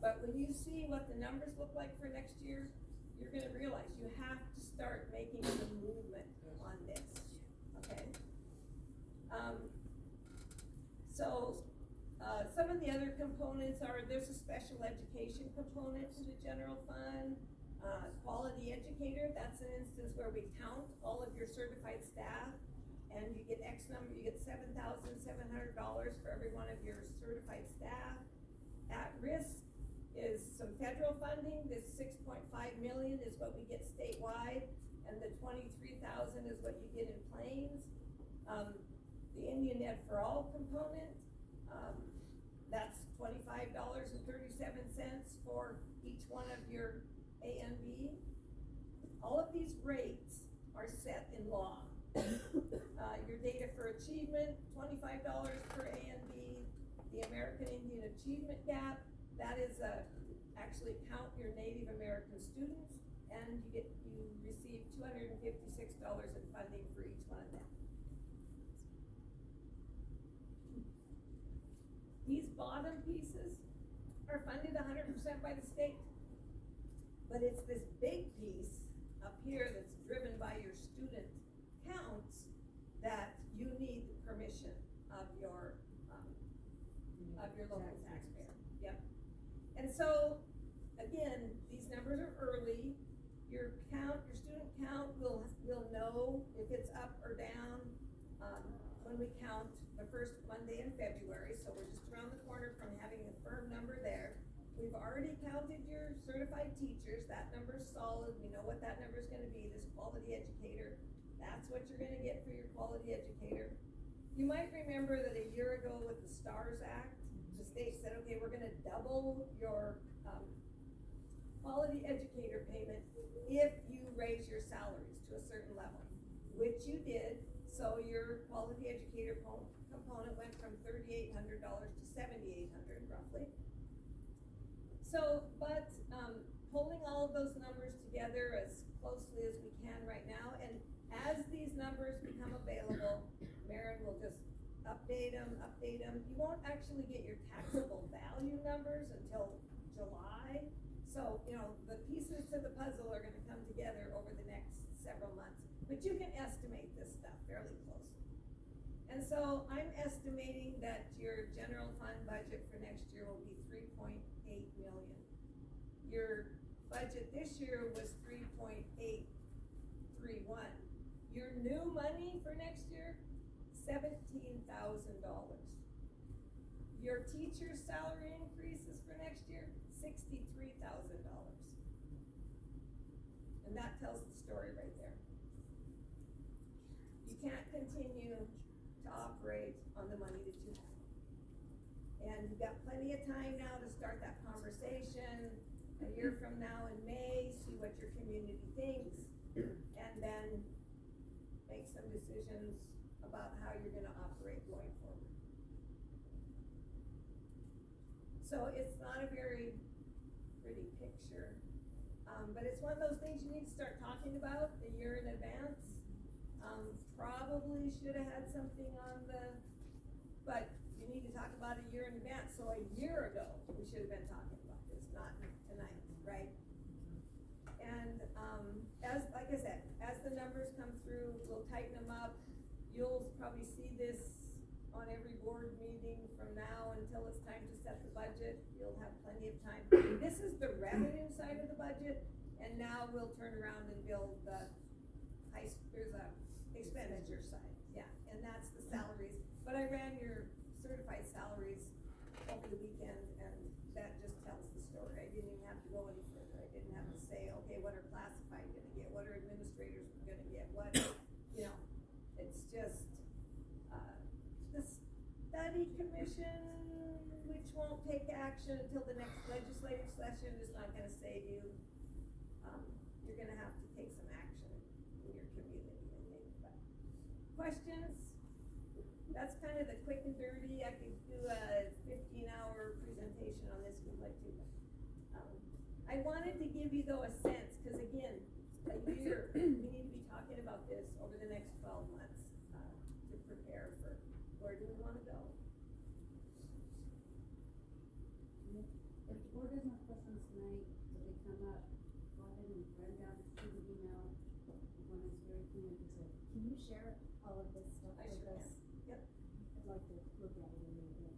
But when you see what the numbers look like for next year, you're gonna realize you have to start making some movement on this, okay? Some of the other components are, there's a special education component to the general fund. Quality educator, that's an instance where we count all of your certified staff, and you get X number, you get $7,700 for every one of your certified staff. At risk is some federal funding. This 6.5 million is what we get statewide, and the 23,000 is what you get in Plains. The Indian Ed for All component, that's $25.37 for each one of your A and B. All of these rates are set in law. Your data for achievement, $25 for A and B. The American Indian Achievement Gap, that is actually count your Native American students, and you receive $256 in funding for each one of them. These bottom pieces are funded 100% by the state, but it's this big piece up here that's driven by your student counts that you need the permission of your local taxpayer. Yep. And so, again, these numbers are early. Your student count will know if it's up or down when we count the first Monday in February. So we're just around the corner from having a firm number there. We've already counted your certified teachers. That number's solid. We know what that number's gonna be, this quality educator. That's what you're gonna get for your quality educator. You might remember that a year ago with the STARS Act, the state said, okay, we're gonna double your quality educator payment if you raise your salaries to a certain level, which you did. So your quality educator component went from $3,800 to $7,800 roughly. So, but pulling all of those numbers together as closely as we can right now, and as these numbers become available, Maren will just update them. You won't actually get your taxable value numbers until July. So, you know, the pieces to the puzzle are gonna come together over the next several months. But you can estimate this stuff fairly closely. And so I'm estimating that your general fund budget for next year will be $3.8 million. Your budget this year was $3.831. Your new money for next year, $17,000. Your teacher's salary increases for next year, And that tells the story right there. You can't continue to operate on the money that you have. And you've got plenty of time now to start that conversation, a year from now in May, see what your community thinks, and then make some decisions about how you're gonna operate going forward. So it's not a very pretty picture, but it's one of those things you need to start talking about a year in advance. Probably should have had something on but you need to talk about a year in advance, so a year ago, we should have been talking about this, not tonight, right? And, like I said, as the numbers come through, we'll tighten them up. You'll probably see this on every board meeting from now until it's time to set the budget. You'll have plenty of time. This is the revenue side of the budget, and now we'll turn around and build the there's a expenditure side, yeah, and that's the salaries. But I ran your certified salaries over the weekend, and that just tells the story. I didn't even have to go any further. I didn't have to say, okay, what are classified gonna get, what are administrators gonna get, what, it's just, the study commission, which won't take action until the next legislative session, is not gonna save you. You're gonna have to take some action in your community, I think, but. Questions? That's kind of the quick and dirty. I could do a 15-hour presentation on this if you'd like to. I wanted to give you though a sense, cause again, a year, we need to be talking about this over the next 12 months, to prepare for where do we wanna go. If the board doesn't have questions tonight, if they come up, go ahead and write it down, shoot an email. When it's very communicative. Can you share all of this stuff I with sure us? can. Yep. I'd like to look at it and maybe.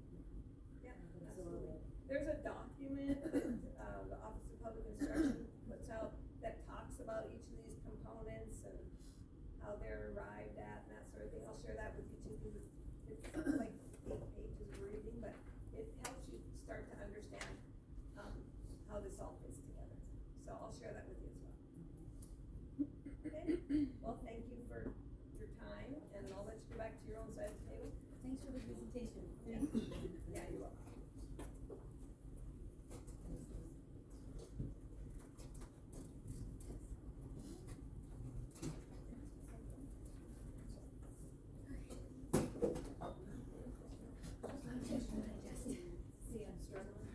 Yeah, Absorb absolutely. it. There's a document that, the Office of Public Instruction puts out that talks about each of these components and how they're arrived at and that sort of thing. I'll share that with you too, because it's like 8 pages of reading, but it helps you start to understand, how this all fits together. So I'll share that with you as well. Okay, well, thank you for your time, and I'll let you go back to your own side of the table. Thanks for the presentation. Yeah, yeah, you're welcome. See, I'm struggling.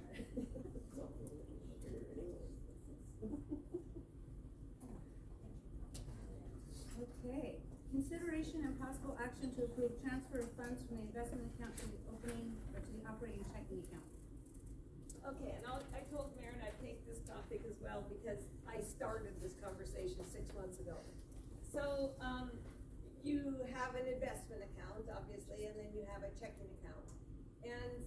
Okay, consideration and possible action to approve transfer of funds from the investment account to the operating checking account. Okay, and I told Maren I'd take this topic as well because I started this conversation 6 months ago. So, you have an investment account, obviously, and then you have a checking account. And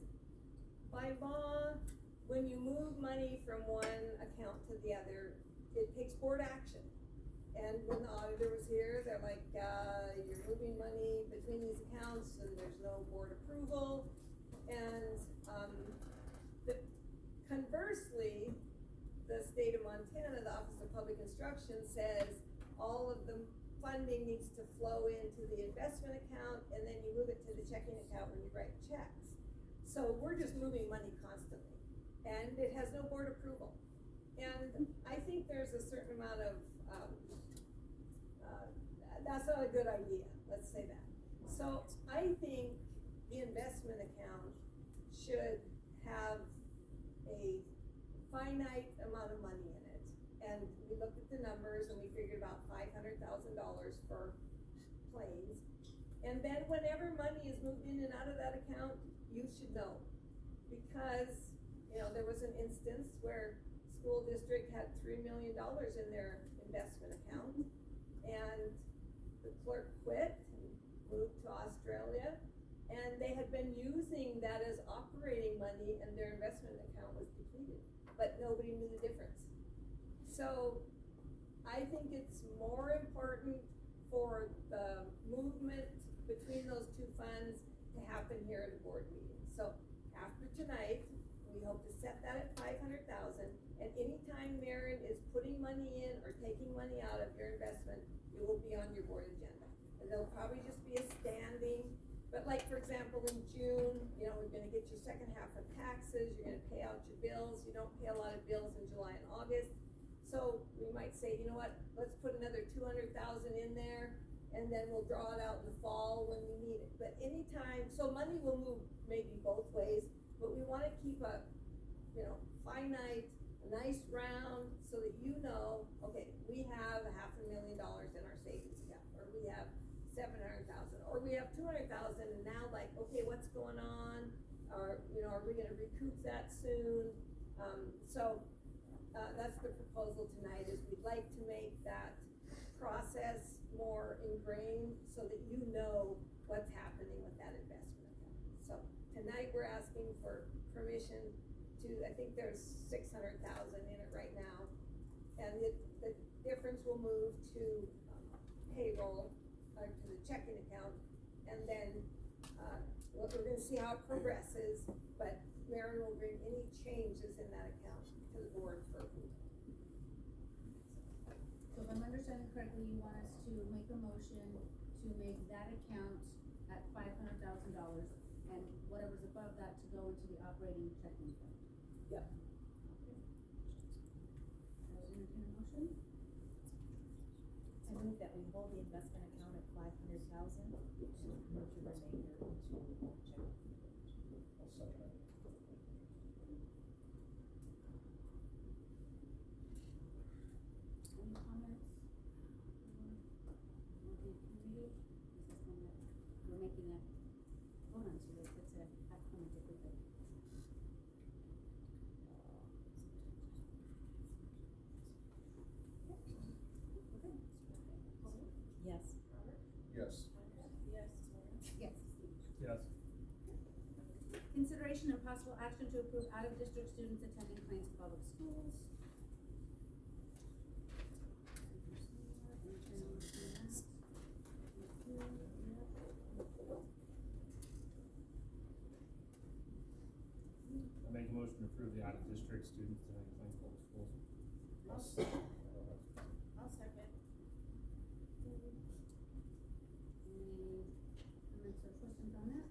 by law, when you move money from one account to the other, it takes board action. And when the auditor was here, they're like, you're moving money between these accounts and there's no board approval. And, conversely, the state of Montana, the Office of Public Instruction says all of the funding needs to flow into the investment account and then you move it to the checking account when you write checks. So we're just moving money constantly and it has no board approval. And I think there's a certain amount of, that's not a good idea, let's say that. So I think the investment account should have a finite amount of money in it. And we looked at the numbers and we figured about $500,000 for planes. And then whenever money is moved in and out of that account, you should know. Because, there was an instance where school district had $3 million in their investment account. And the clerk quit and moved to Australia. And they had been using that as operating money and their investment account was depleted, but nobody knew the difference. So I think it's more important for the movement between those two funds to happen here at a board meeting. So after tonight, we hope to set that at 500,000, and anytime Maren is putting money in or taking money out of your investment, it will be on your board agenda. And there'll probably just be a standing, but like, for example, in June, you know, we're gonna get your second half of taxes, you're gonna pay out your bills, you don't pay a lot of bills in July and August. So we might say, you know what, let's put another 200,000 in there, and then we'll draw it out in the fall when we need it. But anytime, so money will move maybe both ways, but we wanna keep a, you know, finite, a nice round, so that you know, okay, we have $500,000 in our savings account, or we have 700,000, or we have 200,000, and now like, okay, what's going on? Or, you know, are we gonna recoup that soon? That's the proposal tonight, is we'd like to make that process more ingrained, so that you know what's happening with that investment account. So tonight, we're asking for permission to, I think there's 600,000 in it right now. And the difference will move to payroll, to the checking account, and then, we're gonna see how it progresses, but Maren will bring any changes in that account to the board for approval. So if I'm understanding correctly, you want us to make a motion to make that account at $500,000, and whatever's above that to go into the operating checking account? Yep. Okay. I will entertain a motion. I move that we hold the investment account at 500,000 to move the remainder into checking. I'll second it. Any comments? On the committee? This is one that we're making a vote on, so let's have comment if we could. Yes. Yes. Yes. Yes. Consideration and possible action to approve out-of-district students attending Plains Public Schools. I make a motion to approve the out-of-district students attending Plains Public Schools. I'll second. Any comments or questions on that?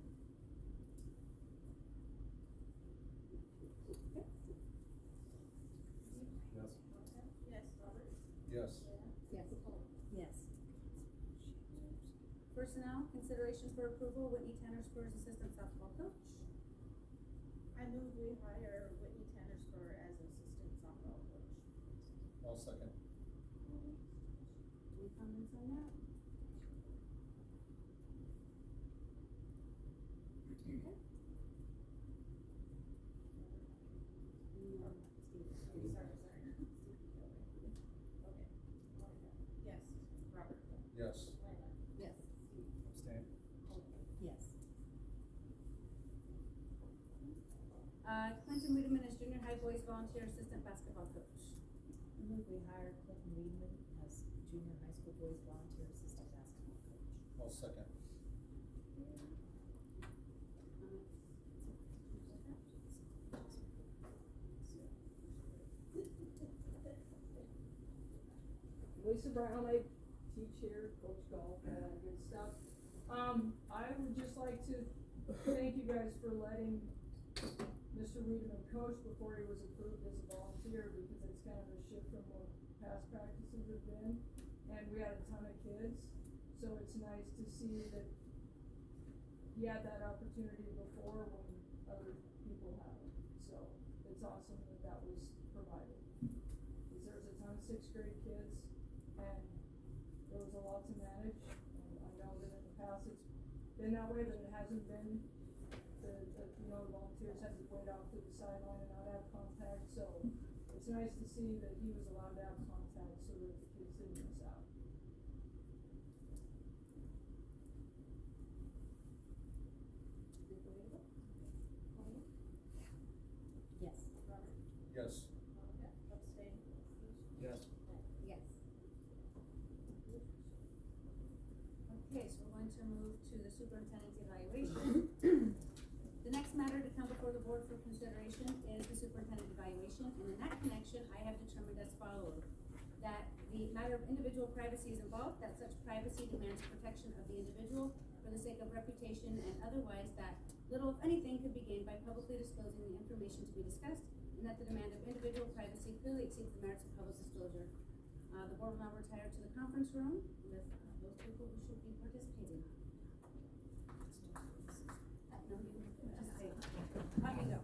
Yes. Yes, Robert? Yes. Yes. Yes. Personnel, consideration for approval, Whitney Tanner Spurs assistant softball coach. I move we hire Whitney Tanner Spur as assistant softball coach. I'll second. Any comments on that? Okay. Yes. Robert? Yes. Yes. Abstain. Yes. Clinton Wiedemann as junior high boys volunteer assistant basketball coach. I move we hire Clinton Weedman as junior high school boys volunteer assistant basketball coach. I'll second. Lisa Brown, I teach here, coach golf, all that good stuff. I would just like to thank you guys for letting Mr. Wiedemann coach before he was approved as a volunteer, because it's kind of a shift from what past practices have been. And we had a ton of kids, so it's nice to see that he had that opportunity before when other people haven't. So it's awesome that that was provided. Because there's a ton of sixth grade kids, and there was a lot to manage. And I know that in the past it's been that way, but it hasn't been. The volunteers had to wait off to the sideline and not have contact. So it's nice to see that he was allowed to have contact so that the kids didn't miss out. Yes. Robert? Yes. Abstain? Yes. Yes. Okay, so we're going to move to the superintendent's evaluation. The next matter to come before the board for consideration is the superintendent evaluation, and in that connection, I have determined as follows. That the matter of individual privacy is involved, that such privacy demands protection of the individual for the sake of reputation and otherwise, that little if anything could be gained by publicly disclosing the information to be discussed, and that the demand of individual privacy clearly exceeds the merits of public disclosure. The board will now retire to the conference room with those people who should be participating. No, you just say, how do you go?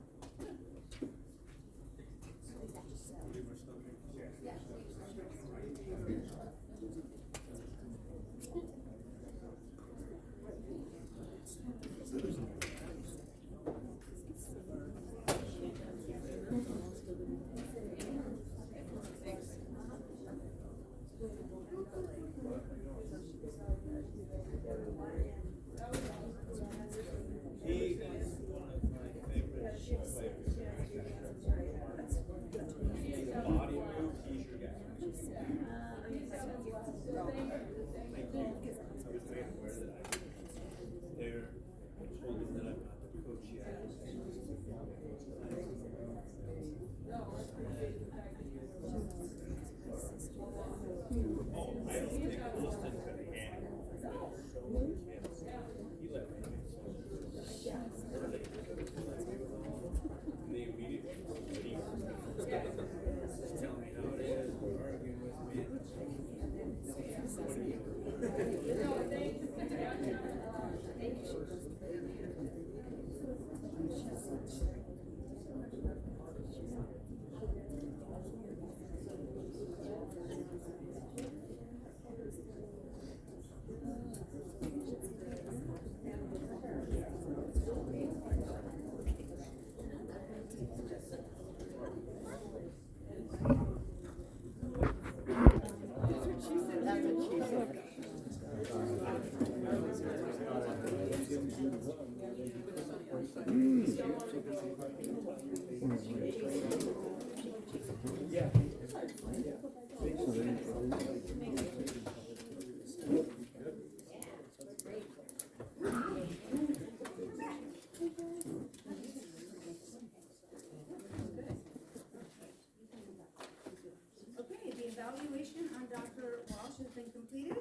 Evaluation on Dr. Walsh has been completed.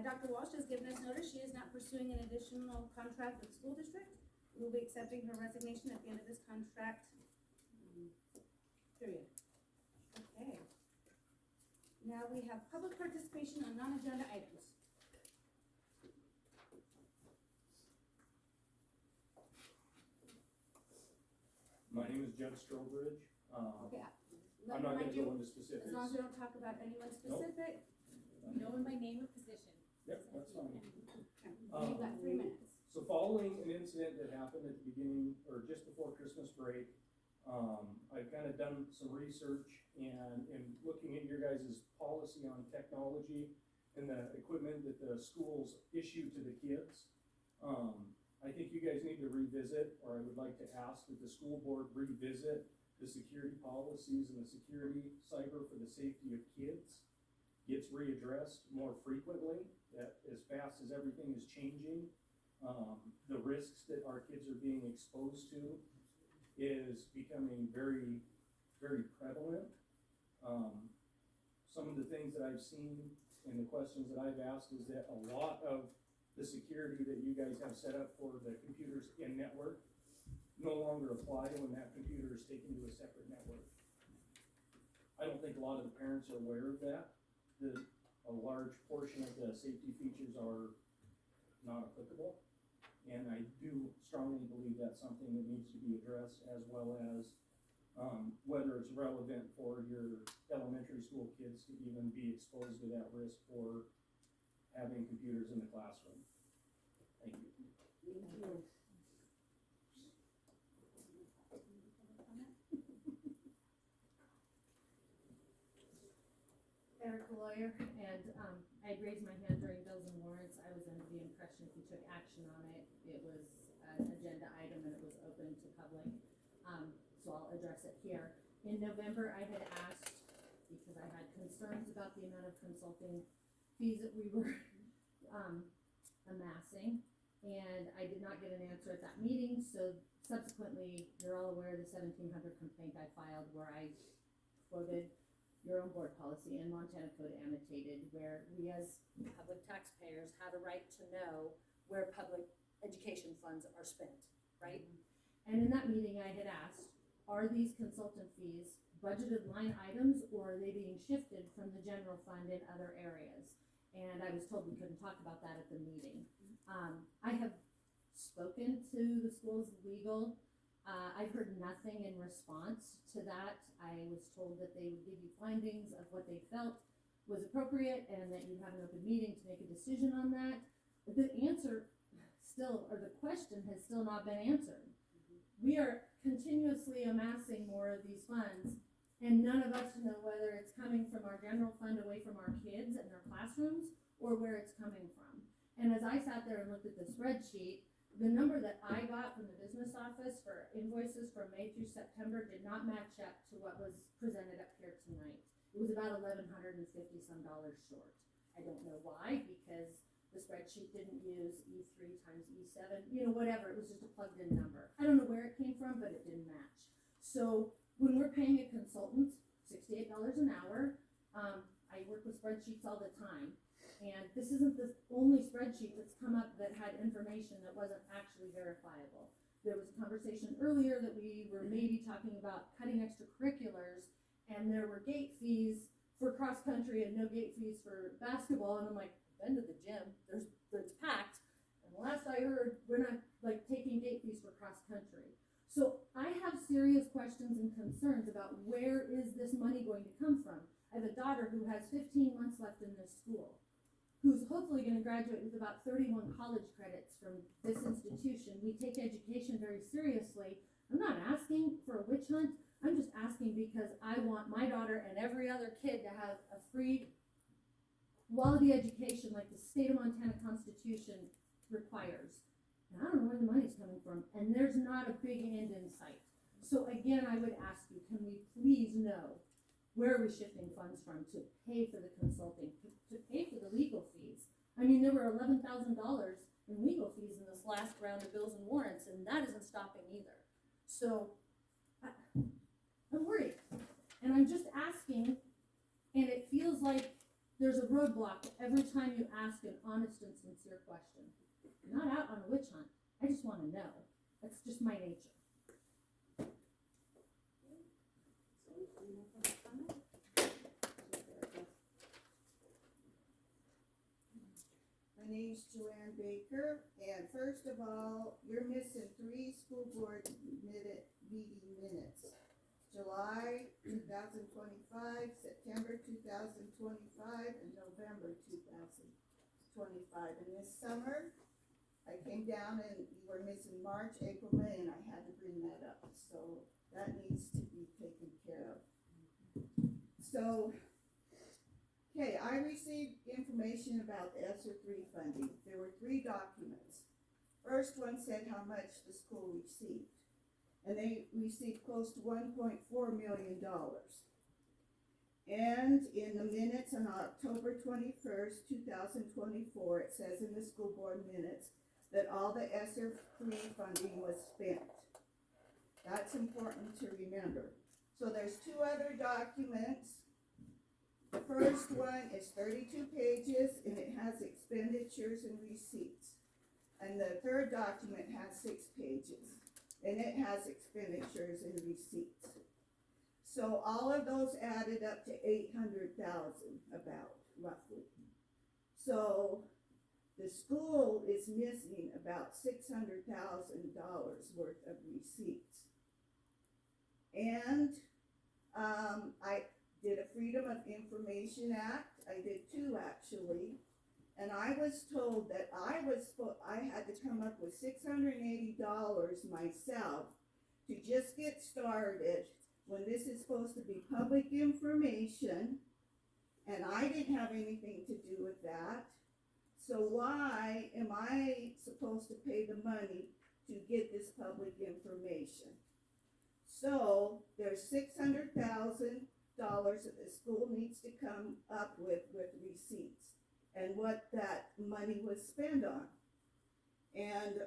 Dr. Walsh has given us notice she is not pursuing an additional contract with the school district. We will be accepting her resignation at the end of this contract period. Okay. Now we have public participation on non-agenda items. My name is Jed Strobridge. Okay. I'm not gonna go into specifics. As long as we don't talk about anyone specific. No one by name or position. Yep, that's fine. Okay. You've got 3 minutes. So following an incident that happened at the beginning, or just before Christmas break, I've kind of done some research and looking at your guys' policy on technology and the equipment that the schools issue to the kids. I think you guys need to revisit, or I would like to ask that the school board revisit the security policies and the security cyber for the safety of kids gets readdressed more frequently, that as fast as everything is changing, the risks that our kids are being exposed to is becoming very, very prevalent. Some of the things that I've seen and the questions that I've asked is that a lot of the security that you guys have set up for the computers in network no longer apply when that computer is taken to a separate network. I don't think a lot of the parents are aware of that. A large portion of the safety features are not applicable. And I do strongly believe that's something that needs to be addressed, as well as whether it's relevant for your elementary school kids to even be exposed to that risk for having computers in the classroom. Thank you. Thank you. Erica Lawyer, and I raised my hand during bills and warrants. I was under the impression if you took action on it, it was an agenda item and it was open to public. So I'll address it here. In November, I had asked, because I had concerns about the amount of consulting fees that we were amassing, and I did not get an answer at that meeting. So subsequently, you're all aware of the 1700 complaint I filed where I quoted your own board policy and Montana Code annotated, where we as public taxpayers have a right to know where public education funds are spent, right? And in that meeting, I had asked, are these consultant fees budgeted line items, or are they being shifted from the general fund in other areas? And I was told we couldn't talk about that at the meeting. I have spoken to the school's legal. I've heard nothing in response to that. I was told that they would give you findings of what they felt was appropriate and that you'd have an open meeting to make a decision on that. But the answer still, or the question has still not been answered. We are continuously amassing more of these funds, and none of us know whether it's coming from our general fund away from our kids and their classrooms or where it's coming from. And as I sat there and looked at the spreadsheet, the number that I got from the business office for invoices from May through September did not match up to what was presented up here tonight. It was about $1,150 some short. I don't know why, because the spreadsheet didn't use E3 times E7, whatever. It was just a plugged in number. I don't know where it came from, but it didn't match. So when we're paying a consultant $68 an hour, I work with spreadsheets all the time. And this isn't the only spreadsheet that's come up that had information that wasn't actually verifiable. There was a conversation earlier that we were maybe talking about cutting extracurriculars, and there were gate fees for cross country and no gate fees for basketball. And I'm like, been to the gym, it's packed. And last I heard, we're not taking gate fees for cross country. So I have serious questions and concerns about where is this money going to come from. I have a daughter who has 15 months left in this school, who's hopefully going to graduate with about 31 college credits from this institution. We take education very seriously. I'm not asking for a witch hunt. I'm just asking because I want my daughter and every other kid to have a free, quality education like the state of Montana Constitution requires. And I don't know where the money's coming from, and there's not a big end in sight. So again, I would ask you, can we please know where are we shifting funds from to pay for the consulting, to pay for the legal fees? I mean, there were $11,000 in legal fees in this last round of bills and warrants, and that isn't stopping either. So I'm worried, and I'm just asking, and it feels like there's a roadblock every time you ask an honest and sincere question. I'm not out on a witch hunt. I just want to know. That's just my nature. My name's Joanne Baker, and first of all, you're missing 3 school board meeting minutes. July 2025, September 2025, and November 2025. And this summer, I came down and you were missing March, April, May, and I had to bring that up. So that needs to be taken care of. So, okay, I received information about the ESSER 3 funding. There were 3 documents. First one said how much the school received. And they received close to $1.4 million. And in the minutes on October 21st, 2024, it says in the school board minutes that all the ESSER 3 funding was spent. That's important to remember. So there's 2 other documents. The first one is 32 pages and it has expenditures and receipts. And the third document has 6 pages and it has expenditures and receipts. So all of those added up to 800,000 about, roughly. So the school is missing about $600,000 worth of receipts. And I did a Freedom of Information Act. I did 2 actually. And I was told that I had to come up with $680 myself to just get started when this is supposed to be public information, and I didn't have anything to do with that. So why am I supposed to pay the money to get this public information? So there's $600,000 that the school needs to come up with receipts and what that money was spent on. And,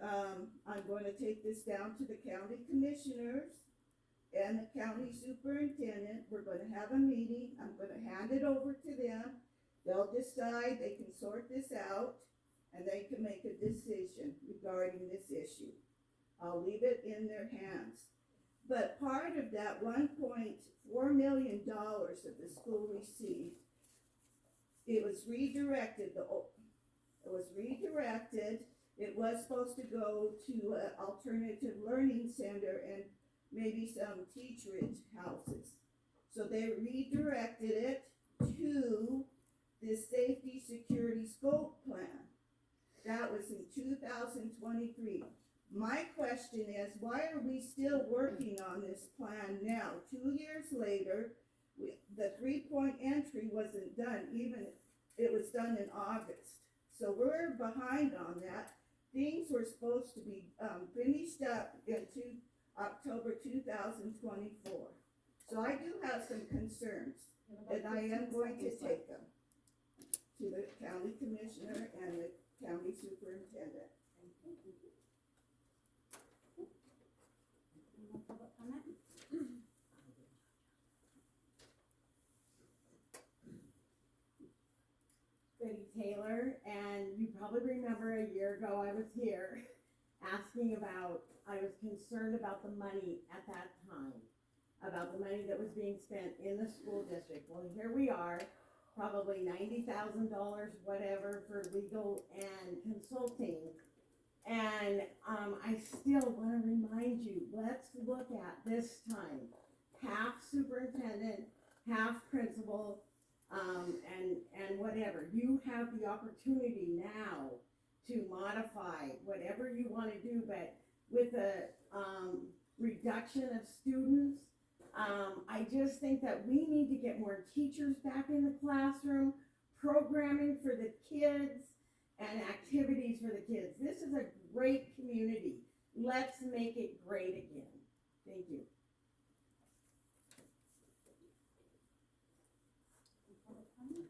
I'm gonna take this down to the county commissioners and the county superintendent. We're gonna have a meeting. I'm gonna hand it over to them. They'll decide, they can sort this out, and they can make a decision regarding this issue. I'll leave it in their hands. But part of that $1.4 million that the school received, it was redirected, it was supposed to go to an alternative learning center and maybe some teacherage houses. So they redirected it to the safety security scope plan. That was in 2023. My question is, why are we still working on this plan now? 2 years later, the 3-point entry wasn't done, even, it was done in August. So we're behind on that. Things were supposed to be finished up in October 2024. So I do have some concerns, and I am going to take them to the county commissioner and the county superintendent. Any more public comment? Betty Taylor, and you probably remember a year ago I was here asking about, I was concerned about the money at that time, about the money that was being spent in the school district. Well, here we are, probably $90,000, whatever, for legal and consulting. And I still want to remind you, let's look at this time, half superintendent, half principal, and whatever. You have the opportunity now to modify whatever you want to do, but with a reduction of students, I just think that we need to get more teachers back in the classroom, programming for the kids, and activities for the kids. This is a great community. Let's make it great again. Thank you. Public comment?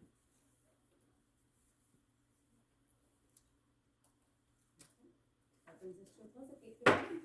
That brings us to a close at 8:15.